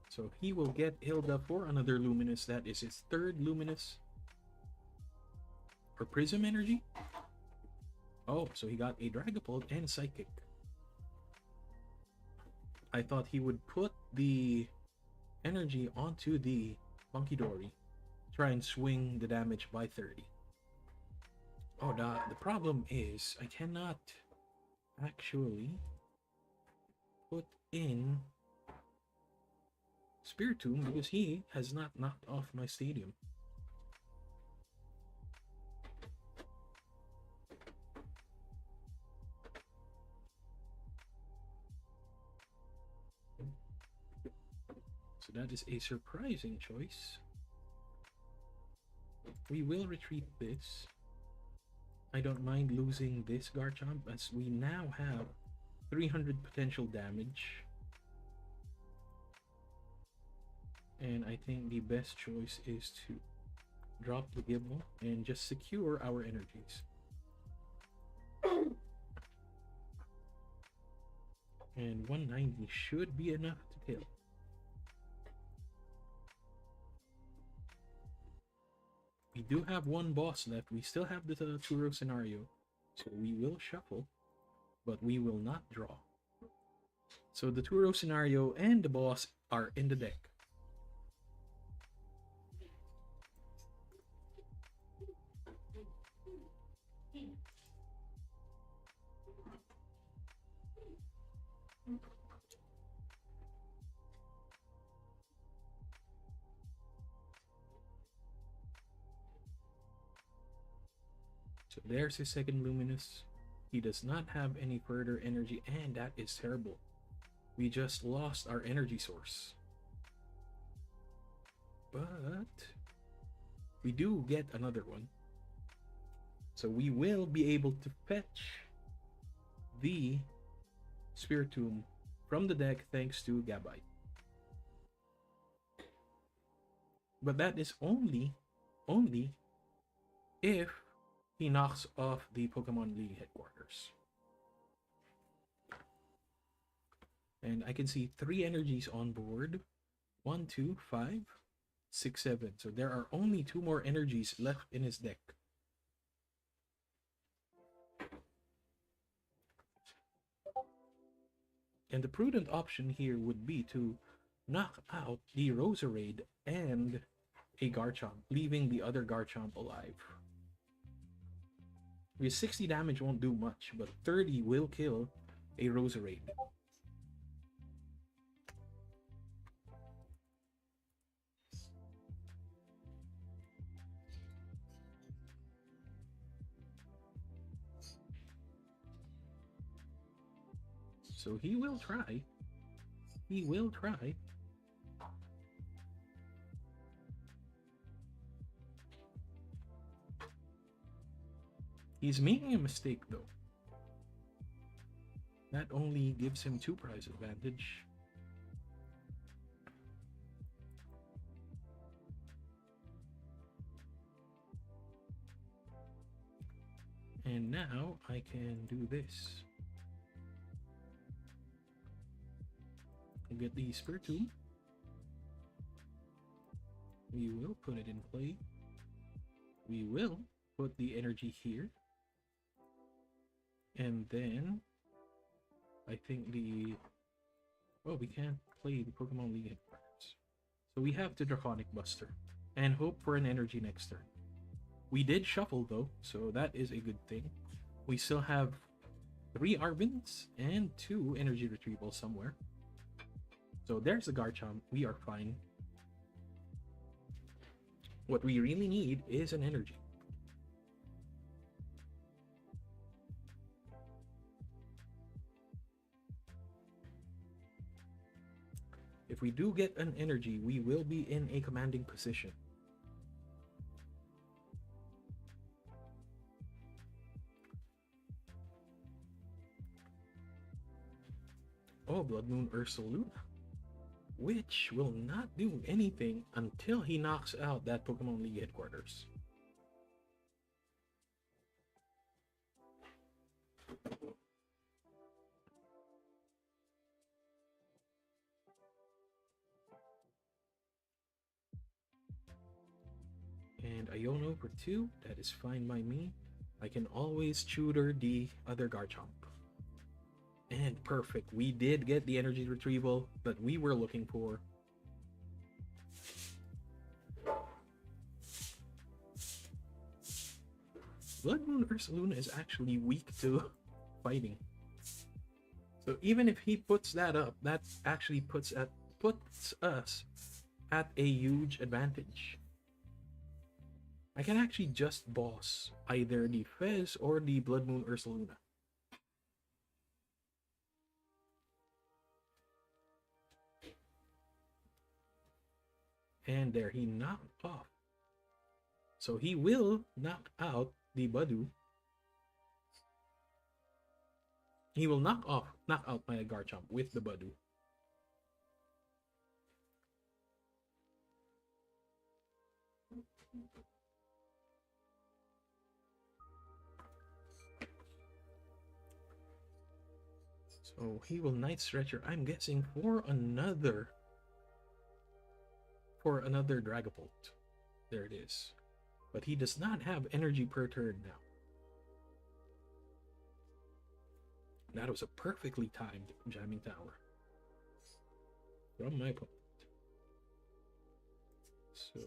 So he will get Hilda for another Luminous. That is his 3rd Luminous. Or Prism Energy? Oh, so he got a Dragapult and Psychic. I thought he would put the energy onto the Monkey Dory. Try and swing the damage by 30. Oh, the problem is I cannot actually put in Spiritomb because he has not knocked off my stadium. So that is a surprising choice. We will retreat this. I don't mind losing this Garchomp as we now have 300 potential damage. And I think the best choice is to drop the Gible and just secure our energies. And 190 should be enough to kill. We do have one boss left. We still have the Turo scenario. So we will shuffle, but we will not draw. So the Turo scenario and the boss are in the deck. So there's his 2nd Luminous. He does not have any further energy, and that is terrible. We just lost our energy source. But we do get another one. So we will be able to fetch the Spiritomb from the deck thanks to Gabite. But that is only if he knocks off the Pokemon League headquarters. And I can see 3 energies on board. 1, 2, 5, 6, 7. So there are only 2 more energies left in his deck. And the prudent option here would be to knock out the Roserade and a Garchomp, leaving the other Garchomp alive. Because 60 damage won't do much, but 30 will kill a Roserade. So he will try. He will try. He's making a mistake though. That only gives him 2 prize advantage. And now I can do this. I'll get the Spiritomb. We will put it in play. We will put the energy here. And then I think the... Oh, we can't play the Pokemon League headquarters. So we have to Draconic Buster and hope for an energy next turn. We did shuffle though, so that is a good thing. We still have 3 Arbins and 2 energy retrievals somewhere. So there's the Garchomp. We are fine. What we really need is an energy. If we do get an energy, we will be in a commanding position. Oh, Blood Moon Ursaluna, which will not do anything until he knocks out that Pokemon League headquarters. And Iono for 2, that is fine by me. I can always tutor the other Garchomp. And perfect, we did get the energy retrieval that we were looking for. Blood Moon Ursaluna is actually weak to fighting. So even if he puts that up, that actually puts us at a huge advantage. I can actually just boss either the Fez or the Blood Moon Ursaluna. And there, he knocked off. So he will knock out the Badu. He will knock out my Garchomp with the Badu. So he will Night Stretcher, I'm guessing, for another Dragapult. There it is. But he does not have energy per turn now. That was a perfectly timed Jamming Tower from my opponent. So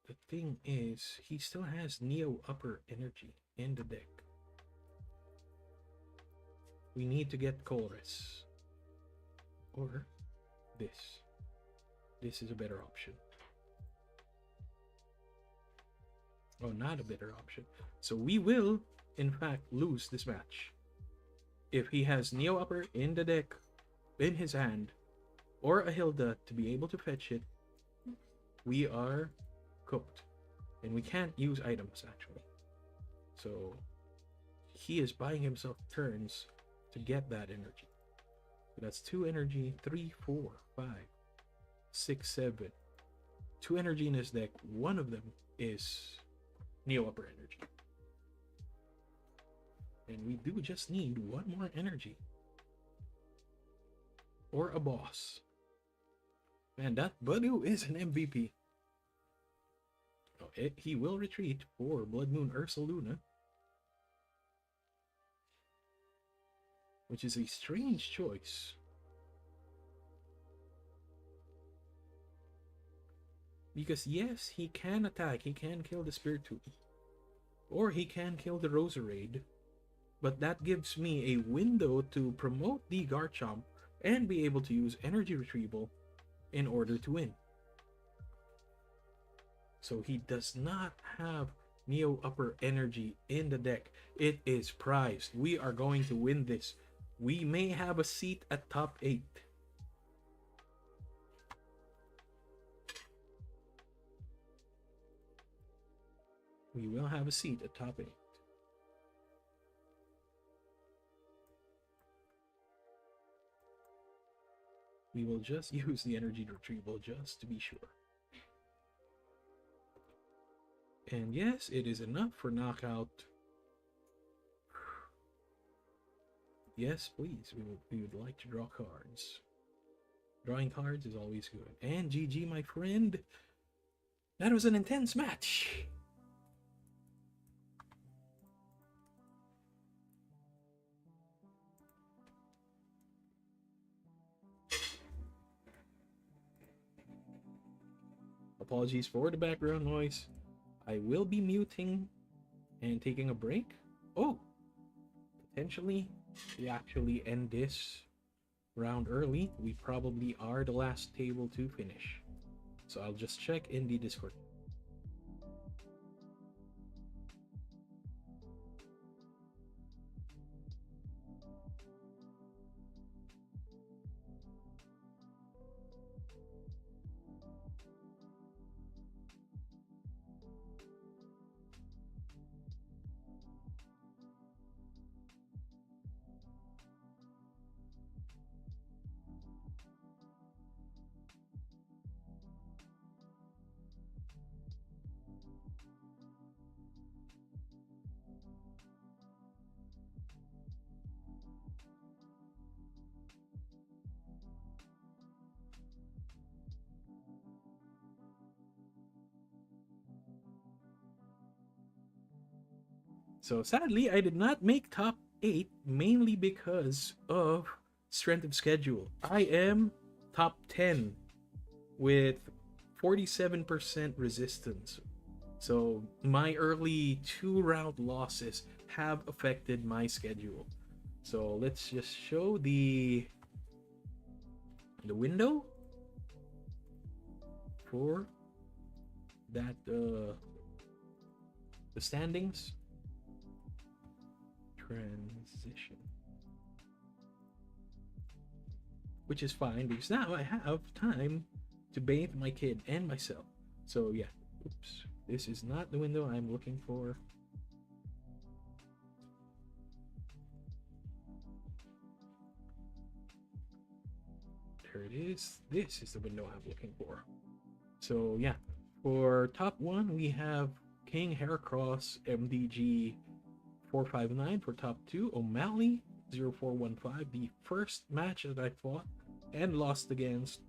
the thing is, he still has Neo Upper energy in the deck. We need to get Colress. Or this. This is a better option. Oh, not a better option. So we will, in fact, lose this match. If he has Neo Upper in the deck, in his hand, or a Hilda to be able to fetch it, we are cooked. And we can't use items, actually. So he is buying himself turns to get that energy. So that's 2 energy, 3, 4, 5, 6, 7. 2 energy in his deck. One of them is Neo Upper energy. And we do just need 1 more energy. Or a boss. Man, that Badu is an MVP. Oh, he will retreat for Blood Moon Ursaluna. Which is a strange choice. Because yes, he can attack, he can kill the Spiritomb. or he can kill the Roserade. But that gives me a window to promote the Garchomp and be able to use energy retrieval in order to win. So he does not have Neo Upper Energy in the deck. It is prized. We are going to win this. We may have a seat at top 8. We will have a seat at top 8. We will just use the energy retrieval just to be sure. And yes, it is enough for knockout. Yes, please. We would like to draw cards. Drawing cards is always good. And GG, my friend. That was an intense match. Apologies for the background noise. I will be muting and taking a break. Oh, potentially we actually end this round early. We probably are the last table to finish. So I'll just check in the Discord. So sadly, I did not make top 8 mainly because of strength of schedule. I am top 10 with 47% resistance. So my early 2-round losses have affected my schedule. So let's just show the window for that the standings. Transition, which is fine because now I have time to bathe my kid and myself. So yeah, oops, this is not the window I'm looking for. There it is. This is the window I'm looking for. So yeah, for top 1 we have King Heracross MDG 459. For top 2, O'Malley 0415, the first match that I fought and lost against.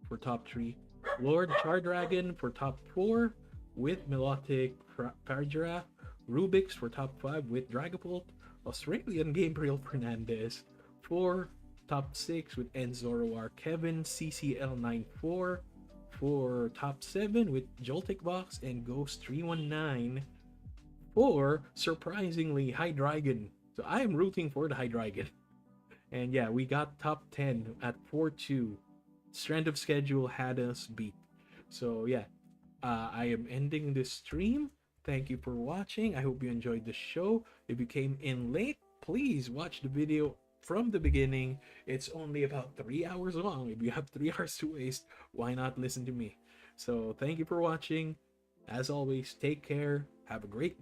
For top 3, Lord Chardragon. For top 4, with Melodic Fargiraffe. Rubik's for top 5 with Dragapult. Australian Gabriel Fernandez for top 6 with Enzoroar. Kevin CCL94 for top 7 with Joltik Box and Ghost 319 for, surprisingly, Hydreigon. So I am rooting for the Hydreigon. And yeah, we got top 10 at 4-2. Strength of schedule had us beat. So yeah, I am ending this stream. Thank you for watching. I hope you enjoyed the show. If you came in late, please watch the video from the beginning. It's only about 3 hours long. If you have 3 hours to waste, why not listen to me? So thank you for watching. As always, take care. Have a great day.